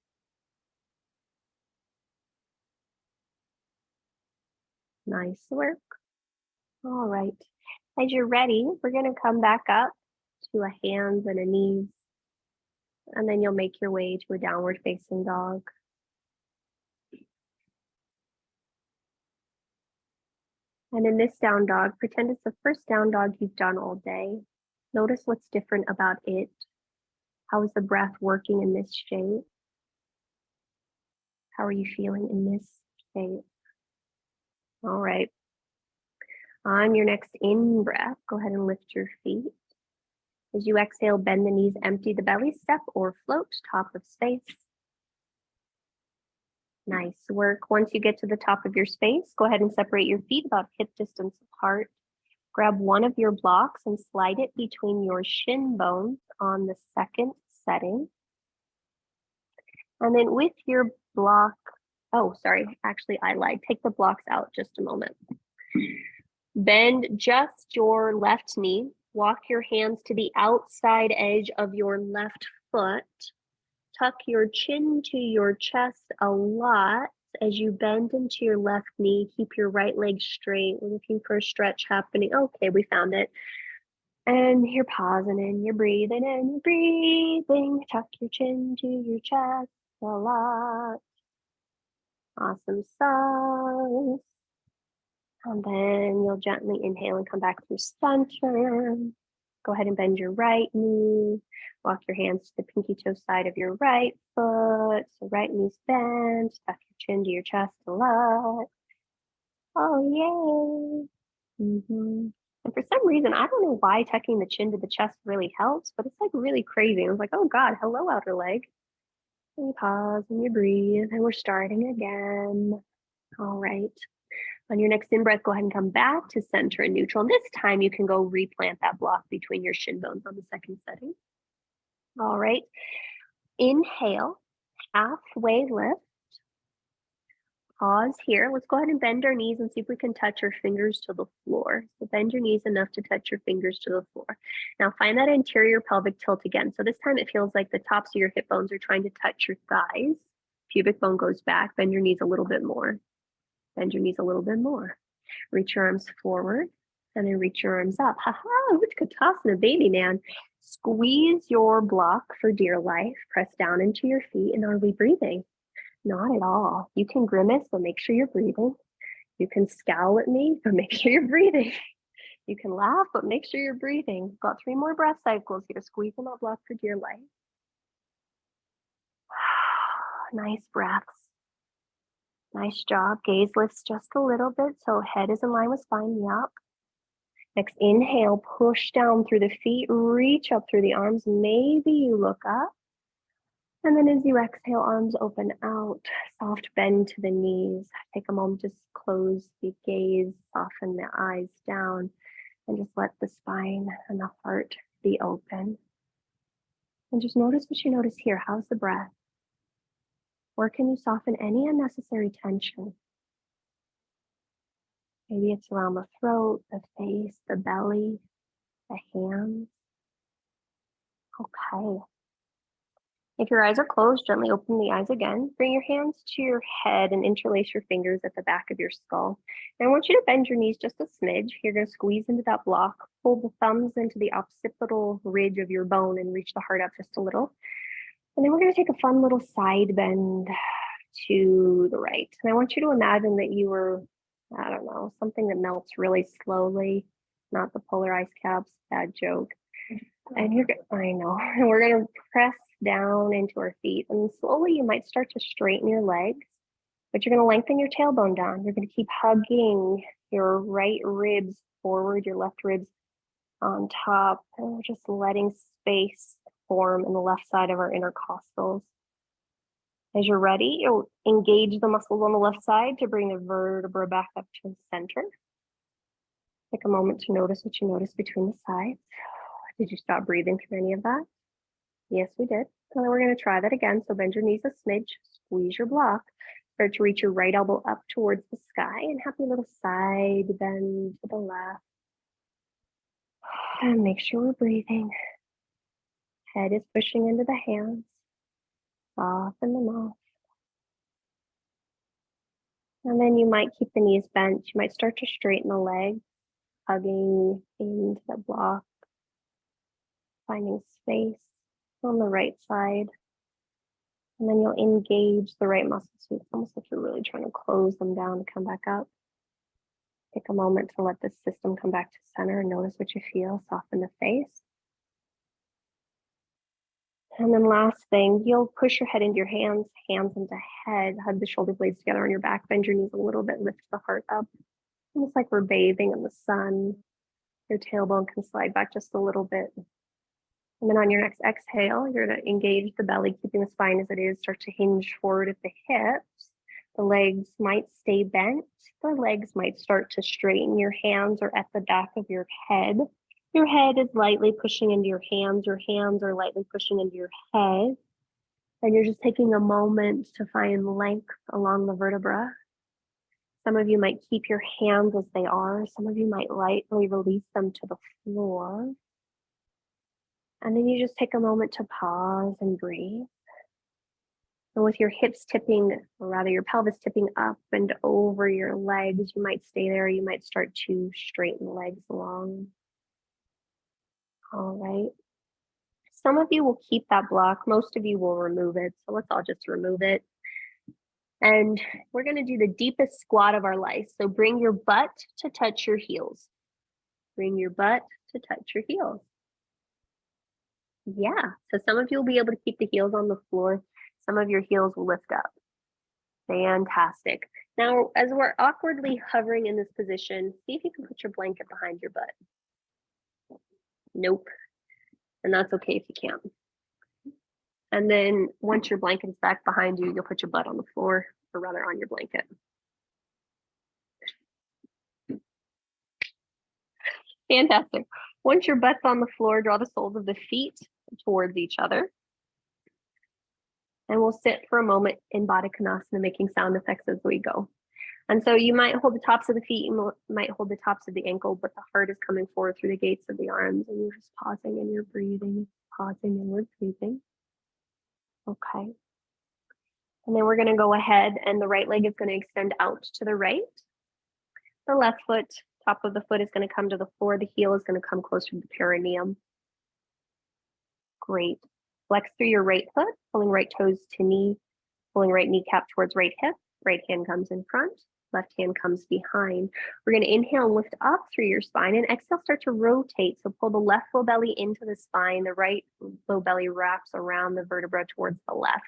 Nice work. All right. As you're ready, we're going to come back up to a hands and a knees, and then you'll make your way to a downward facing dog. And in this down dog, pretend it's the first down dog you've done all day. Notice what's different about it. How is the breath working in this shape? How are you feeling in this shape? All right. On your next in breath, go ahead and lift your feet. As you exhale, bend the knees, empty the belly, step or float, top of space. Nice work. Once you get to the top of your space, go ahead and separate your feet about hip distance apart. Grab one of your blocks and slide it between your shin bones on the second setting. And then with your block, actually I lied. Take the blocks out just a moment. Bend just your left knee. Walk your hands to the outside edge of your left foot. Tuck your chin to your chest a lot as you bend into your left knee. Keep your right leg straight. We're looking for a stretch happening. Okay, we found it. And you're pausing in, you're breathing in, you're breathing. Tuck your chin to your chest a lot. Awesome sauce. And then you'll gently inhale and come back through center. Go ahead and bend your right knee. Walk your hands to the pinky toe side of your right foot. So right knee's bent. Tuck your chin to your chest a lot. Oh, yay. And for some reason, I don't know why tucking the chin to the chest really helps, but it's like really crazy. I was like, oh God, hello, outer leg. And you pause and you breathe, and we're starting again. All right. On your next in-breath, go ahead and come back to center and neutral. And this time you can go replant that block between your shin bones on the second setting. All right. Inhale, halfway lift. Pause here. Let's go ahead and bend our knees and see if we can touch our fingers to the floor. So bend your knees enough to touch your fingers to the floor. Now find that anterior pelvic tilt again. So this time it feels like the tops of your hip bones are trying to touch your thighs. Pubic bone goes back. Bend your knees a little bit more. Bend your knees a little bit more. Reach your arms forward and then reach your arms up. Haha, Utkatasana, baby man. Squeeze your block for dear life. Press down into your feet. And are we breathing? Not at all. You can grimace, but make sure you're breathing. You can scowl at me, but make sure you're breathing. You can laugh, but make sure you're breathing. Got 3 more breath cycles here. Squeezing that block for dear life. Nice breaths. Nice job. Gaze lifts just a little bit, so head is in line with spine. Yup. Next, inhale, push down through the feet, reach up through the arms. Maybe you look up. And then as you exhale, arms open out, soft bend to the knees. Take a moment to close the gaze, soften the eyes down, and just let the spine and the heart be open. And just notice what you notice here. How's the breath? Where can you soften any unnecessary tension? Maybe it's around the throat, the face, the belly, the hands. Okay. If your eyes are closed, gently open the eyes again. Bring your hands to your head and interlace your fingers at the back of your skull. And I want you to bend your knees just a smidge. You're going to squeeze into that block, pull the thumbs into the occipital ridge of your bone and reach the heart up just a little. And then we're going to take a fun little side bend to the right. And I want you to imagine that you were, I don't know, something that melts really slowly, not the polar ice caps, bad joke. And I know, and we're going to press down into our feet. And slowly you might start to straighten your legs, but you're going to lengthen your tailbone down. You're going to keep hugging your right ribs forward, your left ribs on top. And we're just letting space form in the left side of our intercostals. As you're ready, you'll engage the muscles on the left side to bring the vertebra back up to the center. Take a moment to notice what you notice between the sides. Did you stop breathing through any of that? Yes, we did. And then we're going to try that again. So bend your knees a smidge, squeeze your block, start to reach your right elbow up towards the sky, and happy little side bend to the left. And make sure we're breathing. Head is pushing into the hands. Soften them off. And then you might keep the knees bent. You might start to straighten the legs, hugging into the block, finding space on the right side. And then you'll engage the right muscles. So it's almost like you're really trying to close them down to come back up. Take a moment to let the system come back to center and notice what you feel. Soften the face. And then last thing, you'll push your head into your hands, hands into head, hug the shoulder blades together on your back, bend your knees a little bit, lift the heart up. Almost like we're bathing in the sun. Your tailbone can slide back just a little bit. And then on your next exhale, you're going to engage the belly, keeping the spine as it is, start to hinge forward at the hips. The legs might stay bent. The legs might start to straighten. Your hands are at the back of your head. Your head is lightly pushing into your hands. Your hands are lightly pushing into your head. And you're just taking a moment to find length along the vertebra. Some of you might keep your hands as they are. Some of you might lightly release them to the floor. And then you just take a moment to pause and breathe. And with your hips tipping, or rather your pelvis tipping up and over your legs, you might stay there. You might start to straighten the legs along. All right. Some of you will keep that block. Most of you will remove it. So let's all just remove it. And we're going to do the deepest squat of our life. So bring your butt to touch your heels. Bring your butt to touch your heels. Yeah. So some of you will be able to keep the heels on the floor. Some of your heels will lift up. Fantastic. Now, as we're awkwardly hovering in this position, see if you can put your blanket behind your butt. Nope. And that's okay if you can't. And then once your blanket is back behind you, you'll put your butt on the floor, or rather on your blanket. Fantastic. Once your butt's on the floor, draw the soles of the feet towards each other. And we'll sit for a moment in Baddha Konasana, making sound effects as we go. And so you might hold the tops of the feet, you might hold the tops of the ankle, but the heart is coming forward through the gates of the arms, and you're just pausing and you're breathing, pausing and we're breathing. Okay. And then we're going to go ahead, and the right leg is going to extend out to the right. The left foot, top of the foot is going to come to the floor. The heel is going to come closer to the perineum. Great. Flex through your right foot, pulling right toes to knee, pulling right kneecap towards right hip. Right hand comes in front, left hand comes behind. We're going to inhale and lift up through your spine, and exhale, start to rotate. So pull the left low belly into the spine. The right low belly wraps around the vertebra towards the left.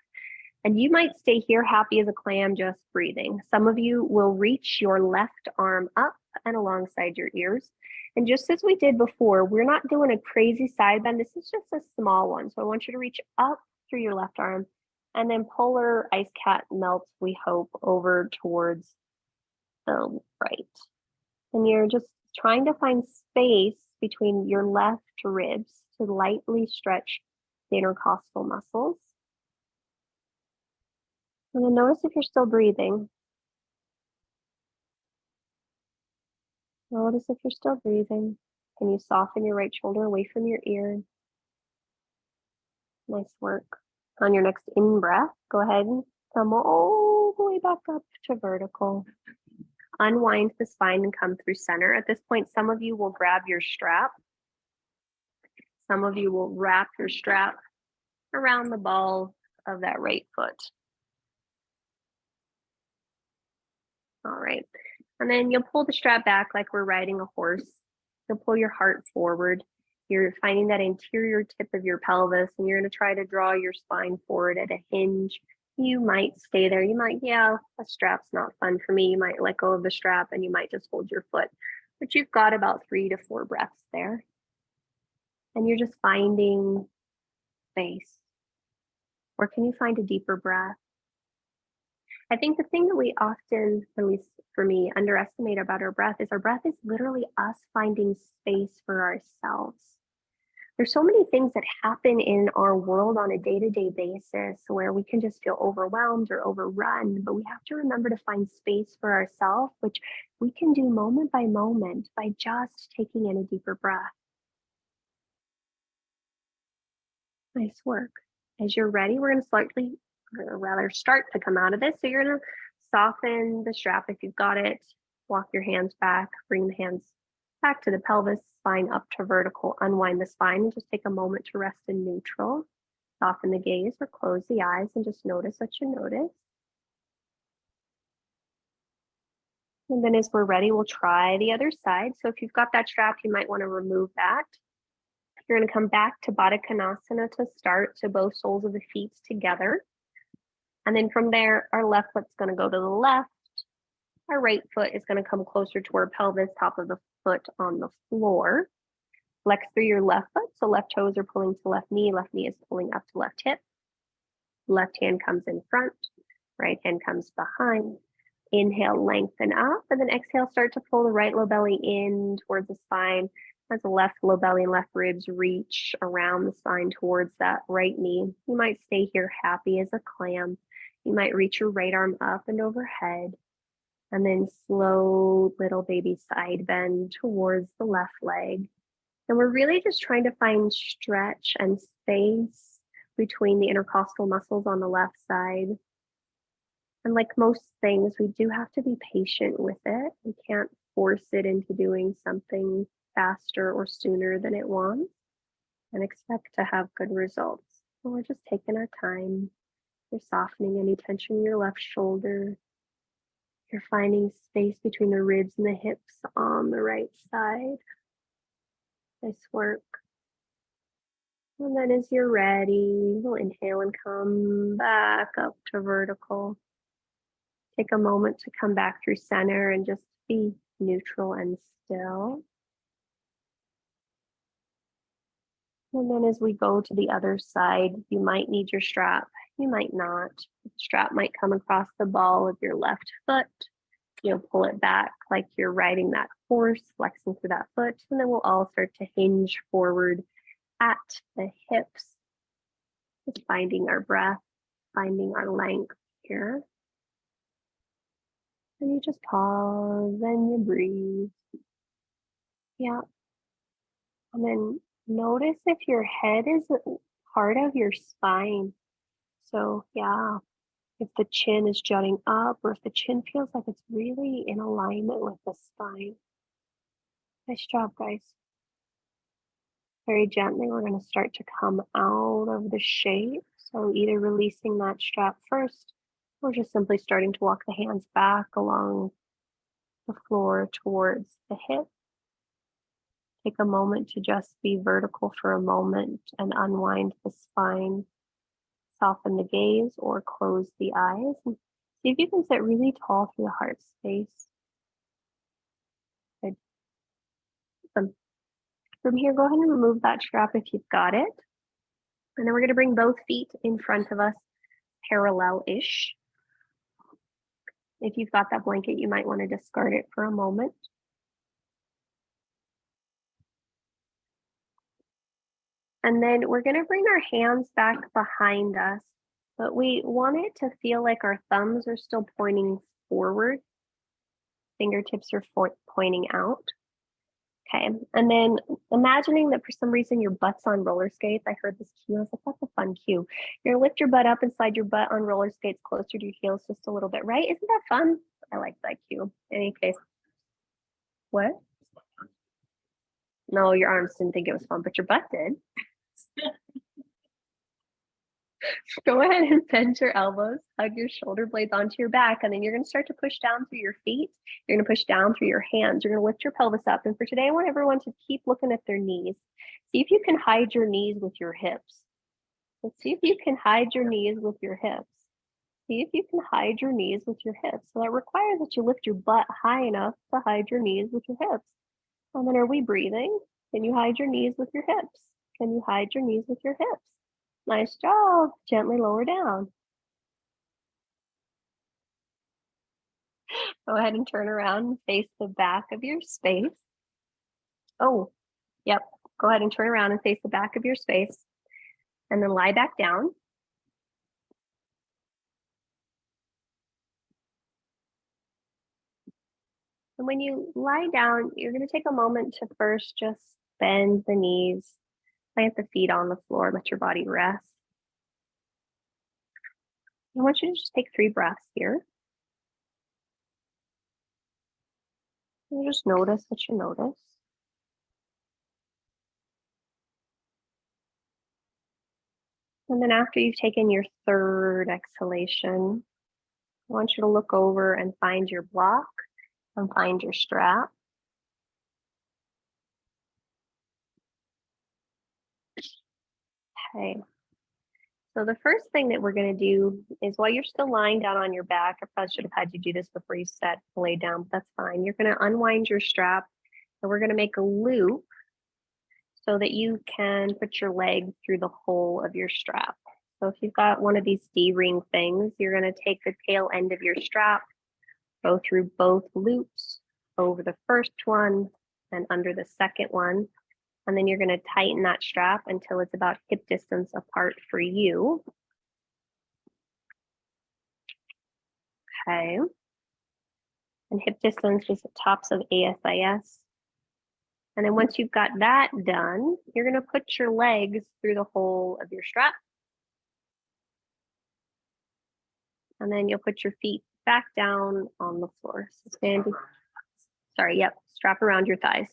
And you might stay here happy as a clam, just breathing. Some of you will reach your left arm up and alongside your ears. And just as we did before, we're not doing a crazy side bend. This is just a small one. So I want you to reach up through your left arm, and then polar ice cat melts, we hope, over towards the right. And you're just trying to find space between your left ribs to lightly stretch the intercostal muscles. And then notice if you're still breathing. Notice if you're still breathing. Can you soften your right shoulder away from your ear? Nice work. On your next in-breath, go ahead and come all the way back up to vertical. Unwind the spine and come through center. At this point, some of you will grab your strap. Some of you will wrap your strap around the ball of that right foot. All right. And then you'll pull the strap back like we're riding a horse. You'll pull your heart forward. You're finding that interior tip of your pelvis, and you're going to try to draw your spine forward at a hinge. You might stay there. You might, yeah, a strap's not fun for me. You might let go of the strap and you might just hold your foot. But you've got about 3 to 4 breaths there. And you're just finding space. Or can you find a deeper breath? I think the thing that we often, at least for me, underestimate about our breath is literally us finding space for ourselves. There's so many things that happen in our world on a day-to-day basis where we can just feel overwhelmed or overrun, but we have to remember to find space for ourselves, which we can do moment by moment by just taking in a deeper breath. Nice work. As you're ready, we're going to start to come out of this. So you're going to soften the strap if you've got it. Walk your hands back, bring the hands back to the pelvis, spine up to vertical, unwind the spine, and just take a moment to rest in neutral. Soften the gaze or close the eyes and just notice what you notice. And then as we're ready, we'll try the other side. So if you've got that strap, you might want to remove that. You're going to come back to Baddha Konasana to start, so both soles of the feet together. And then from there, our left foot's going to go to the left. Our right foot is going to come closer to our pelvis, top of the foot on the floor. Flex through your left foot, so left toes are pulling to left knee is pulling up to left hip. Left hand comes in front, right hand comes behind. Inhale, lengthen up, and then exhale, start to pull the right low belly in towards the spine. As the left low belly and left ribs reach around the spine towards that right knee. You might stay here happy as a clam. You might reach your right arm up and overhead. And then slow little baby side bend towards the left leg. And we're really just trying to find stretch and space between the intercostal muscles on the left side. And like most things, we do have to be patient with it. We can't force it into doing something faster or sooner than it wants and expect to have good results. So we're just taking our time. You're softening any tension in your left shoulder. You're finding space between the ribs and the hips on the right side. Nice work. And then as you're ready, we'll inhale and come back up to vertical. Take a moment to come back through center and just be neutral and still. And then as we go to the other side, you might need your strap. You might not. The strap might come across the ball of your left foot. You'll pull it back like you're riding that horse, flexing through that foot. And then we'll all start to hinge forward at the hips. Just finding our breath, finding our length here. And you just pause and you breathe. Yeah. And then notice if your head is part of your spine. So yeah, if the chin is jutting up or if the chin feels like it's really in alignment with the spine. Nice job, guys. Very gently, we're going to start to come out of the shape. So either releasing that strap first or just simply starting to walk the hands back along the floor towards the hip. Take a moment to just be vertical for a moment and unwind the spine. Soften the gaze or close the eyes. And see if you can sit really tall through the heart space. Good. From here, go ahead and remove that strap if you've got it. And then we're going to bring both feet in front of us, parallel-ish. If you've got that blanket, you might want to discard it for a moment. And then we're going to bring our hands back behind us, but we want it to feel like our thumbs are still pointing forward. Fingertips are pointing out. Okay, and then imagining that for some reason your butt's on roller skates. I heard this cue. I was like, that's a fun cue. You're gonna lift your butt up and slide your butt on roller skates closer to your heels just a little bit, right? Isn't that fun? I like that cue. In any case, what? No, your arms didn't think it was fun, but your butt did. Go ahead and bend your elbows, hug your shoulder blades onto your back, and then you're going to start to push down through your feet. You're going to push down through your hands. You're going to lift your pelvis up. And for today, I want everyone to keep looking at their knees. See if you can hide your knees with your hips. Let's see if you can hide your knees with your hips. See if you can hide your knees with your hips. So that requires that you lift your butt high enough to hide your knees with your hips. And then are we breathing? Can you hide your knees with your hips? Can you hide your knees with your hips? Nice job. Gently lower down. Go ahead and turn around and face the back of your space. Oh, yep. Go ahead and turn around and face the back of your space. And then lie back down. And when you lie down, you're going to take a moment to first just bend the knees, plant the feet on the floor, let your body rest. I want you to just take 3 breaths here. And just notice what you notice. And then after you've taken your 3rd exhalation, I want you to look over and find your block and find your strap. Okay. So the first thing that we're going to do is while you're still lying down on your back, I probably should have had you do this before you sat to lay down, but that's fine. You're going to unwind your strap and we're going to make a loop so that you can put your leg through the hole of your strap. So if you've got one of these D-ring things, you're going to take the tail end of your strap, go through both loops, over the first one and under the second one. And then you're going to tighten that strap until it's about hip distance apart for you. Okay. And hip distance is the tops of ASIS. And then once you've got that done, you're going to put your legs through the hole of your strap. And then you'll put your feet back down on the floor. So Sandy, sorry, yep, strap around your thighs.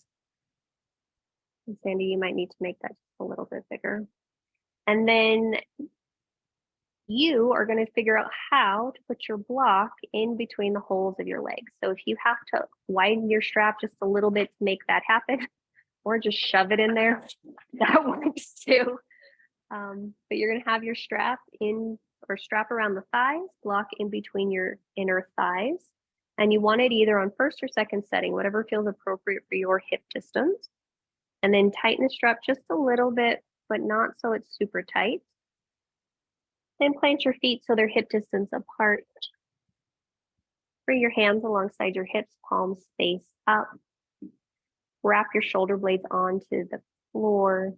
And Sandy, you might need to make that just a little bit bigger. And then you are going to figure out how to put your block in between the holes of your legs. So if you have to widen your strap just a little bit to make that happen, or just shove it in there, that works too. But you're going to have your strap in or strap around the thighs, block in between your inner thighs. And you want it either on first or second setting, whatever feels appropriate for your hip distance. And then tighten the strap just a little bit, but not so it's super tight. Then plant your feet so they're hip distance apart. Bring your hands alongside your hips, palms face up. Wrap your shoulder blades onto the floor.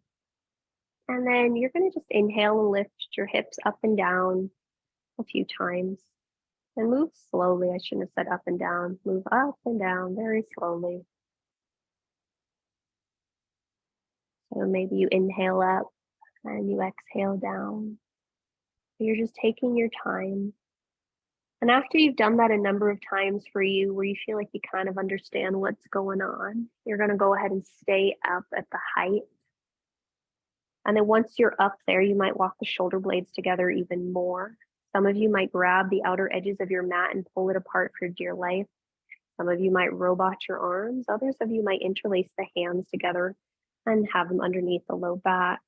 And then you're going to just inhale and lift your hips up and down a few times. And move slowly. I shouldn't have said up and down. Move up and down very slowly. So maybe you inhale up and you exhale down. You're just taking your time. And after you've done that a number of times for you, where you feel like you kind of understand what's going on, you're going to go ahead and stay up at the height. And then once you're up there, you might walk the shoulder blades together even more. Some of you might grab the outer edges of your mat and pull it apart for dear life. Some of you might robot your arms. Others of you might interlace the hands together and have them underneath the low back.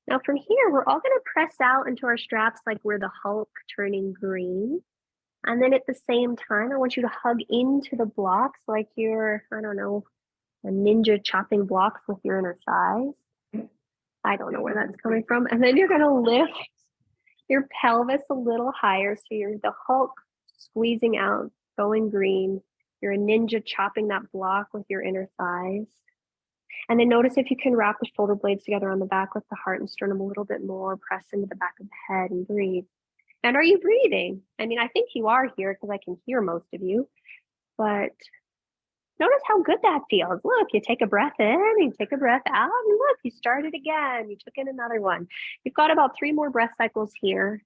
Now from here, we're all going to press out into our straps like we're the Hulk turning green. And then at the same time, I want you to hug into the blocks like you're, I don't know, a ninja chopping blocks with your inner thighs. I don't know where that's coming from. And then you're going to lift your pelvis a little higher. So you're the Hulk squeezing out, going green. You're a ninja chopping that block with your inner thighs. And then notice if you can wrap the shoulder blades together on the back with the heart and sternum a little bit more, press into the back of the head and breathe. And are you breathing? I mean, I think you are here because I can hear most of you, but Notice how good that feels. Look, you take a breath in, you take a breath out, and look, you started again. You took in another one. You've got about 3 more breath cycles here.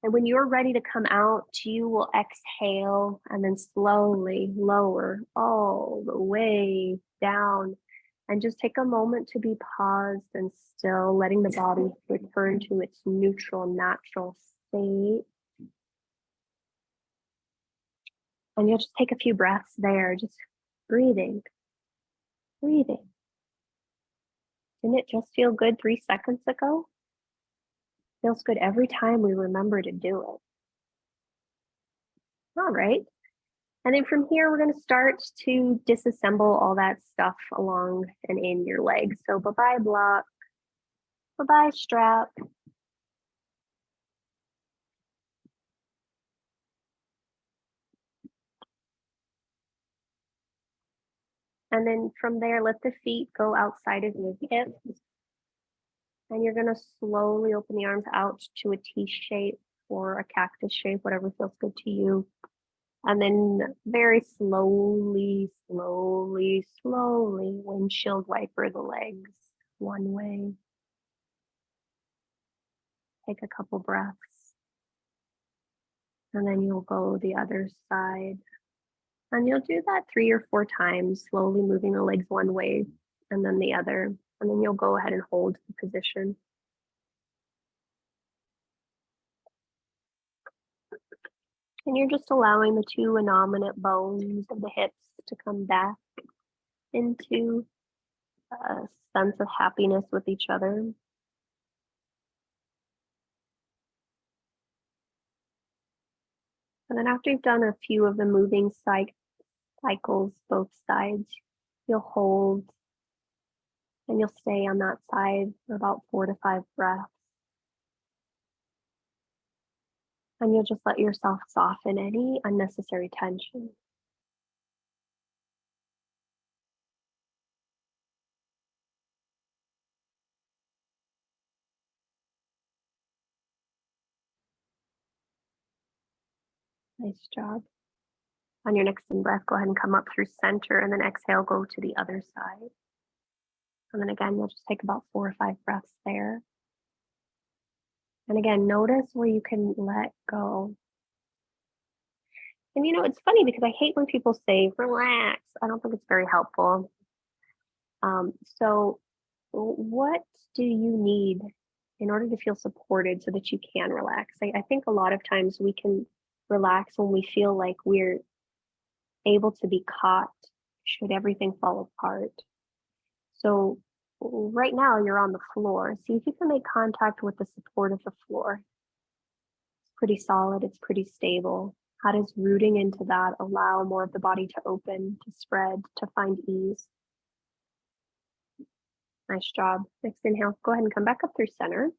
And when you're ready to come out, you will exhale and then slowly lower all the way down. And just take a moment to be paused and still, letting the body return to its neutral, natural state. And you'll just take a few breaths there, just breathing, breathing. Didn't it just feel good 3 seconds ago? Feels good every time we remember to do it. All right. And then from here, we're going to start to disassemble all that stuff along and in your legs. So bye-bye block, bye-bye strap. And then from there, let the feet go outside of your hips. And you're going to slowly open the arms out to a T shape or a cactus shape, whatever feels good to you. And then very slowly, slowly, slowly windshield wiper the legs one way. Take a couple breaths. And then you'll go the other side. And you'll do that 3 or 4 times, slowly moving the legs one way and then the other. And then you'll go ahead and hold the position. And you're just allowing the 2 innominate bones of the hips to come back into a sense of happiness with each other. And then after you've done a few of the moving cycles, both sides, you'll hold and you'll stay on that side for about 4 to 5 breaths. And you'll just let yourself soften any unnecessary tension. Nice job. On your next in breath, go ahead and come up through center and then exhale, go to the other side. And then again, you'll just take about 4 or 5 breaths there. And again, notice where you can let go. And it's funny because I hate when people say, relax. I don't think it's very helpful. So what do you need in order to feel supported so that you can relax? I think a lot of times we can relax when we feel like we're able to be caught should everything fall apart. So right now you're on the floor. See if you can make contact with the support of the floor. It's pretty solid, it's pretty stable. How does rooting into that allow more of the body to open, to spread, to find ease? Nice job. Next inhale, go ahead and come back up through center.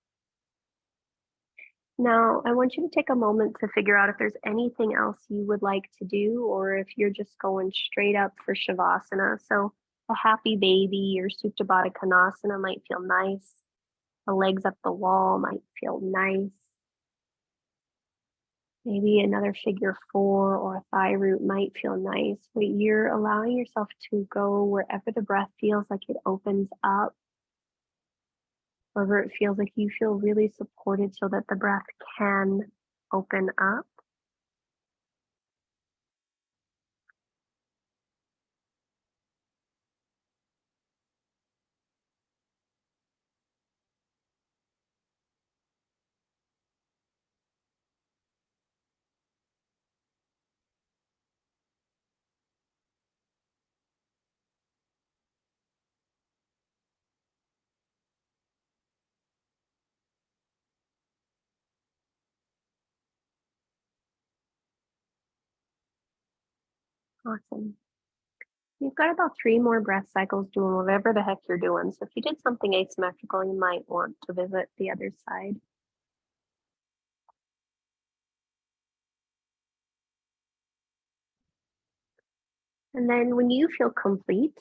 Now, I want you to take a moment to figure out if there's anything else you would like to do, or if you're just going straight up for Shavasana. So a happy baby or Supta Baddha Konasana might feel nice. The legs up the wall might feel nice. Maybe another figure 4 or a thigh root might feel nice, but you're allowing yourself to go wherever the breath feels like it opens up, wherever it feels like you feel really supported so that the breath can open up. Awesome. You've got about 3 more breath cycles doing whatever the heck you're doing. So if you did something asymmetrical, you might want to visit the other side. And then when you feel complete,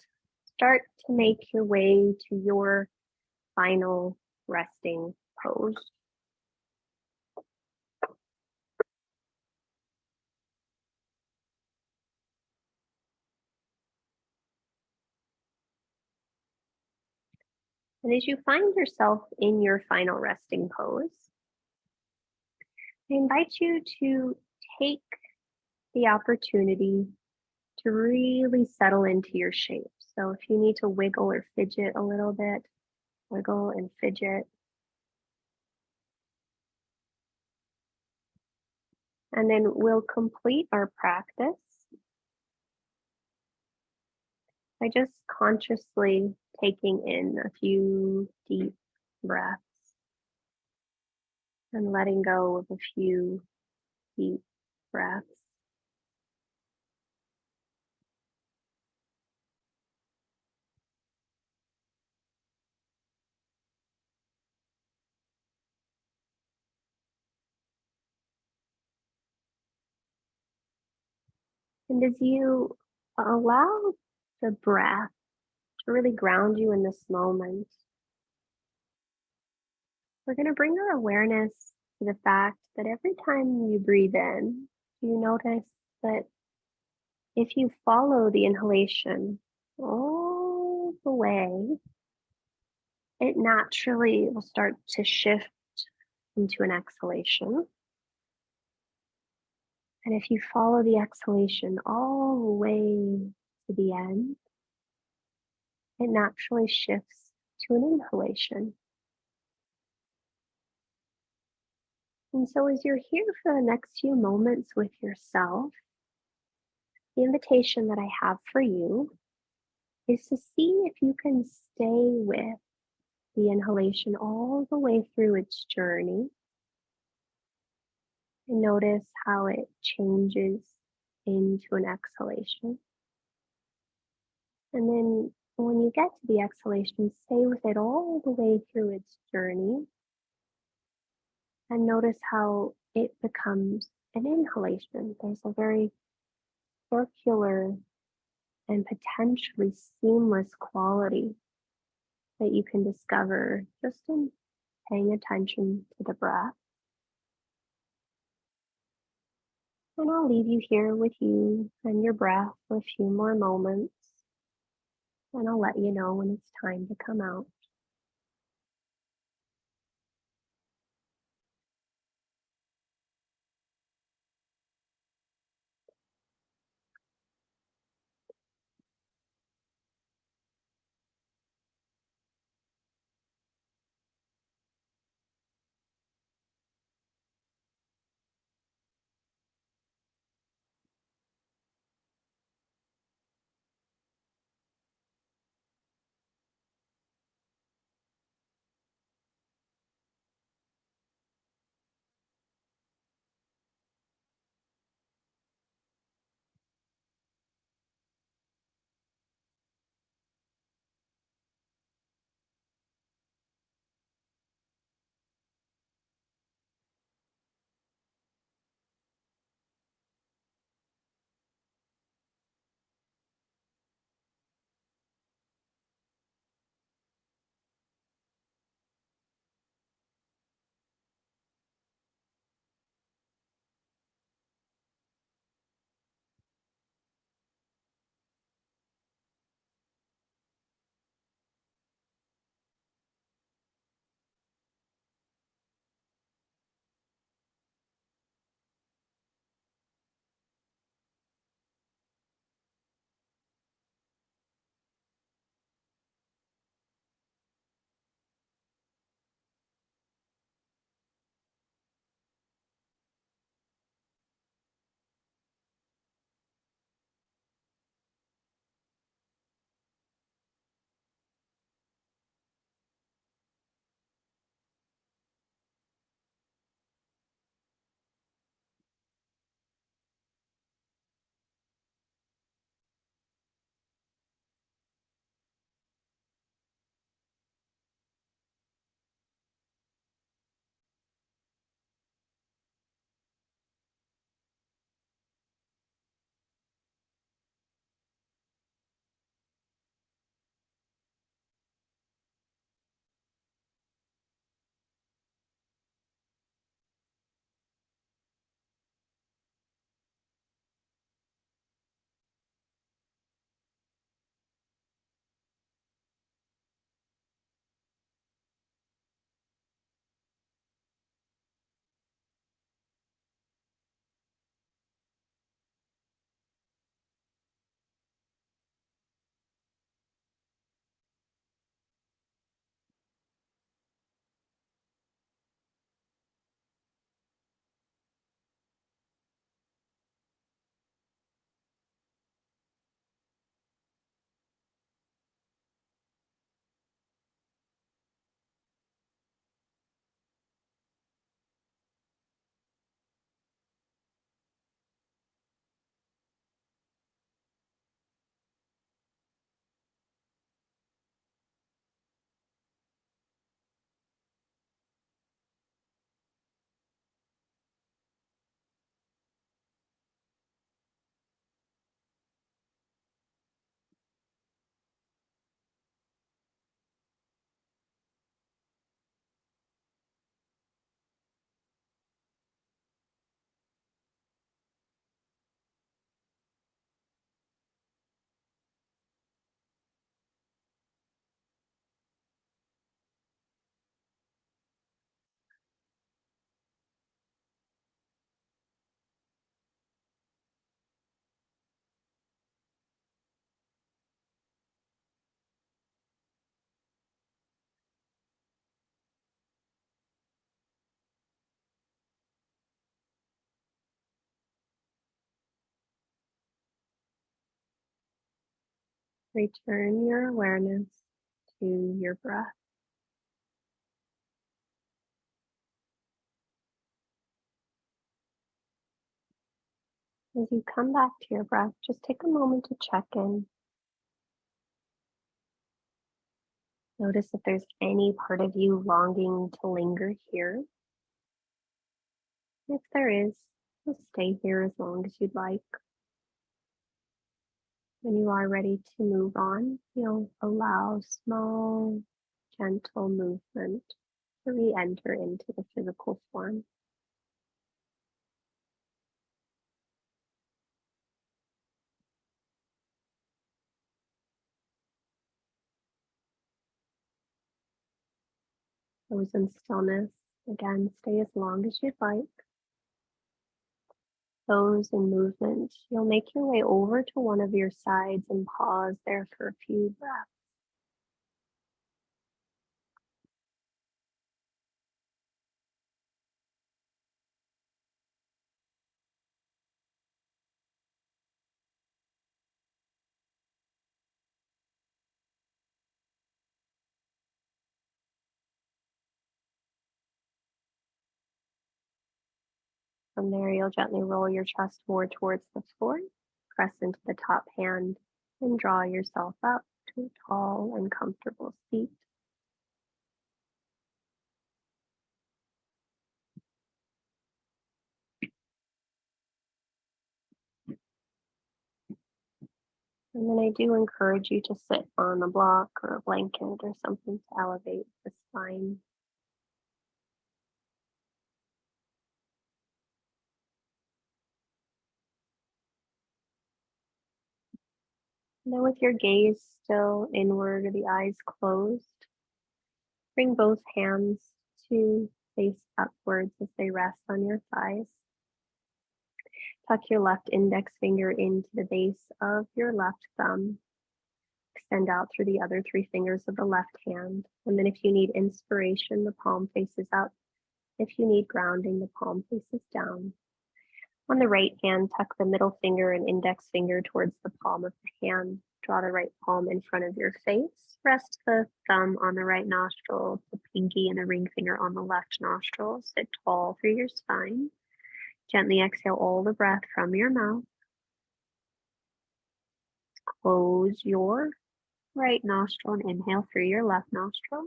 start to make your way to your final resting pose. And as you find yourself in your final resting pose, I invite you to take the opportunity to really settle into your shape. So if you need to wiggle or fidget a little bit, wiggle and fidget. And then we'll complete our practice by just consciously taking in a few deep breaths and letting go of a few deep breaths. And as you allow the breath to really ground you in this moment, we're going to bring our awareness to the fact that every time you breathe in, you notice that if you follow the inhalation all the way, it naturally will start to shift into an exhalation. And if you follow the exhalation all the way to the end, it naturally shifts to an inhalation. And so, as you're here for the next few moments with yourself, the invitation that I have for you is to see if you can stay with the inhalation all the way through its journey and notice how it changes into an exhalation. And then when you get to the exhalation, stay with it all the way through its journey and notice how it becomes an inhalation. There's a very circular and potentially seamless quality that you can discover just in paying attention to the breath. And I'll leave you here with you and your breath for a few more moments, and I'll let you know when it's time to come out. Return your awareness to your breath. As you come back to your breath, just take a moment to check in. Notice if there's any part of you longing to linger here. If there is, just stay here as long as you'd like. When you are ready to move on, you'll allow small, gentle movement to re-enter into the physical form. Those in stillness, again, stay as long as you'd like. Those in movement, you'll make your way over to one of your sides and pause there for a few breaths. From there, you'll gently roll your chest more towards the floor, press into the top hand, and draw yourself up to a tall and comfortable seat. And then I do encourage you to sit on a block or a blanket or something to elevate the spine. And then with your gaze still inward or the eyes closed, bring both hands to face upwards as they rest on your thighs. Tuck your left index finger into the base of your left thumb. Extend out through the other three fingers of the left hand. And then if you need inspiration, the palm faces up. If you need grounding, the palm faces down. On the right hand, tuck the middle finger and index finger towards the palm of the hand. Draw the right palm in front of your face. Rest the thumb on the right nostril, the pinky and the ring finger on the left nostril. Sit tall through your spine. Gently exhale all the breath from your mouth. Close your right nostril and inhale through your left nostril.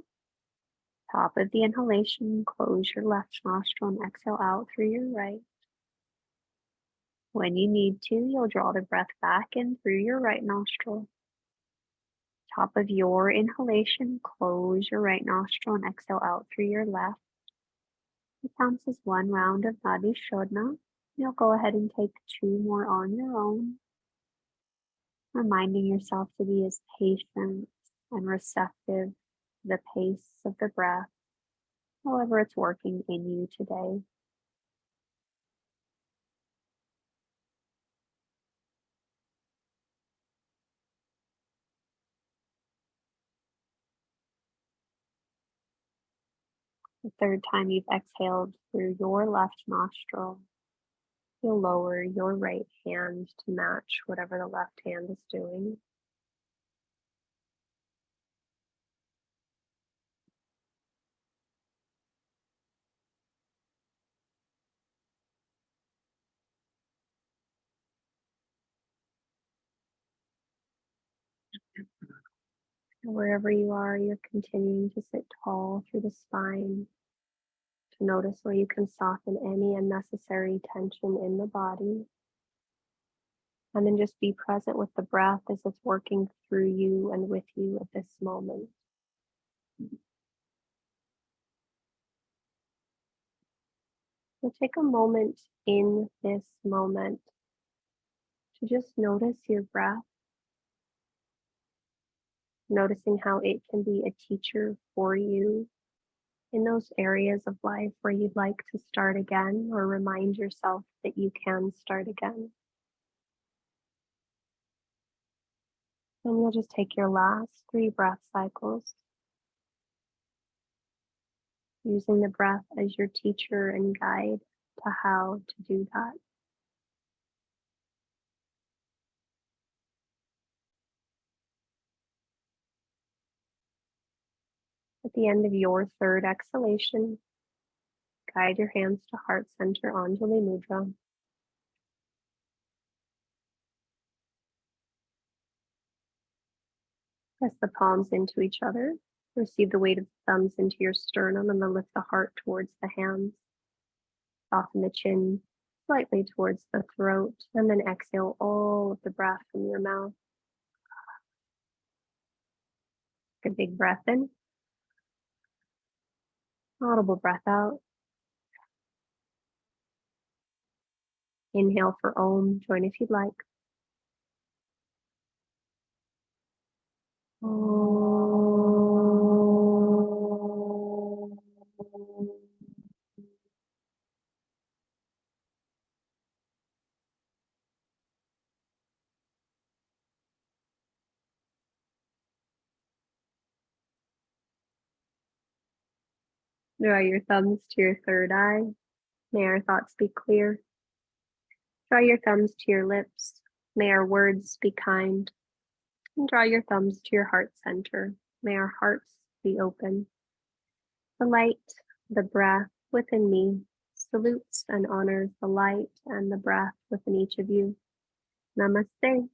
Top of the inhalation, close your left nostril and exhale out through your right. When you need to, you'll draw the breath back in through your right nostril. Top of your inhalation, close your right nostril and exhale out through your left. It counts as one round of Nadi Shodhana. You'll go ahead and take 2 more on your own, reminding yourself to be as patient and receptive to the pace of the breath, however it's working in you today. The third time you've exhaled through your left nostril, you'll lower your right hand to match whatever the left hand is doing. And wherever you are, you're continuing to sit tall through the spine, to notice where you can soften any unnecessary tension in the body. And then just be present with the breath as it's working through you and with you at this moment. So take a moment in this moment to just notice your breath, noticing how it can be a teacher for you in those areas of life where you'd like to start again or remind yourself that you can start again. And you'll just take your last 3 breath cycles, using the breath as your teacher and guide to how to do that. At the end of your third exhalation, guide your hands to heart center Anjali Mudra. Press the palms into each other. Receive the weight of the thumbs into your sternum and then lift the heart towards the hands. Soften the chin slightly towards the throat and then exhale all of the breath from your mouth. Take a big breath in. Audible breath out. Inhale for Om. Join if you'd like. Draw your thumbs to your third eye. May our thoughts be clear. Draw your thumbs to your lips. May our words be kind. And draw your thumbs to your heart center. May our hearts be open. The light, the breath within me salutes and honors the light and the breath within each of you. Namaste.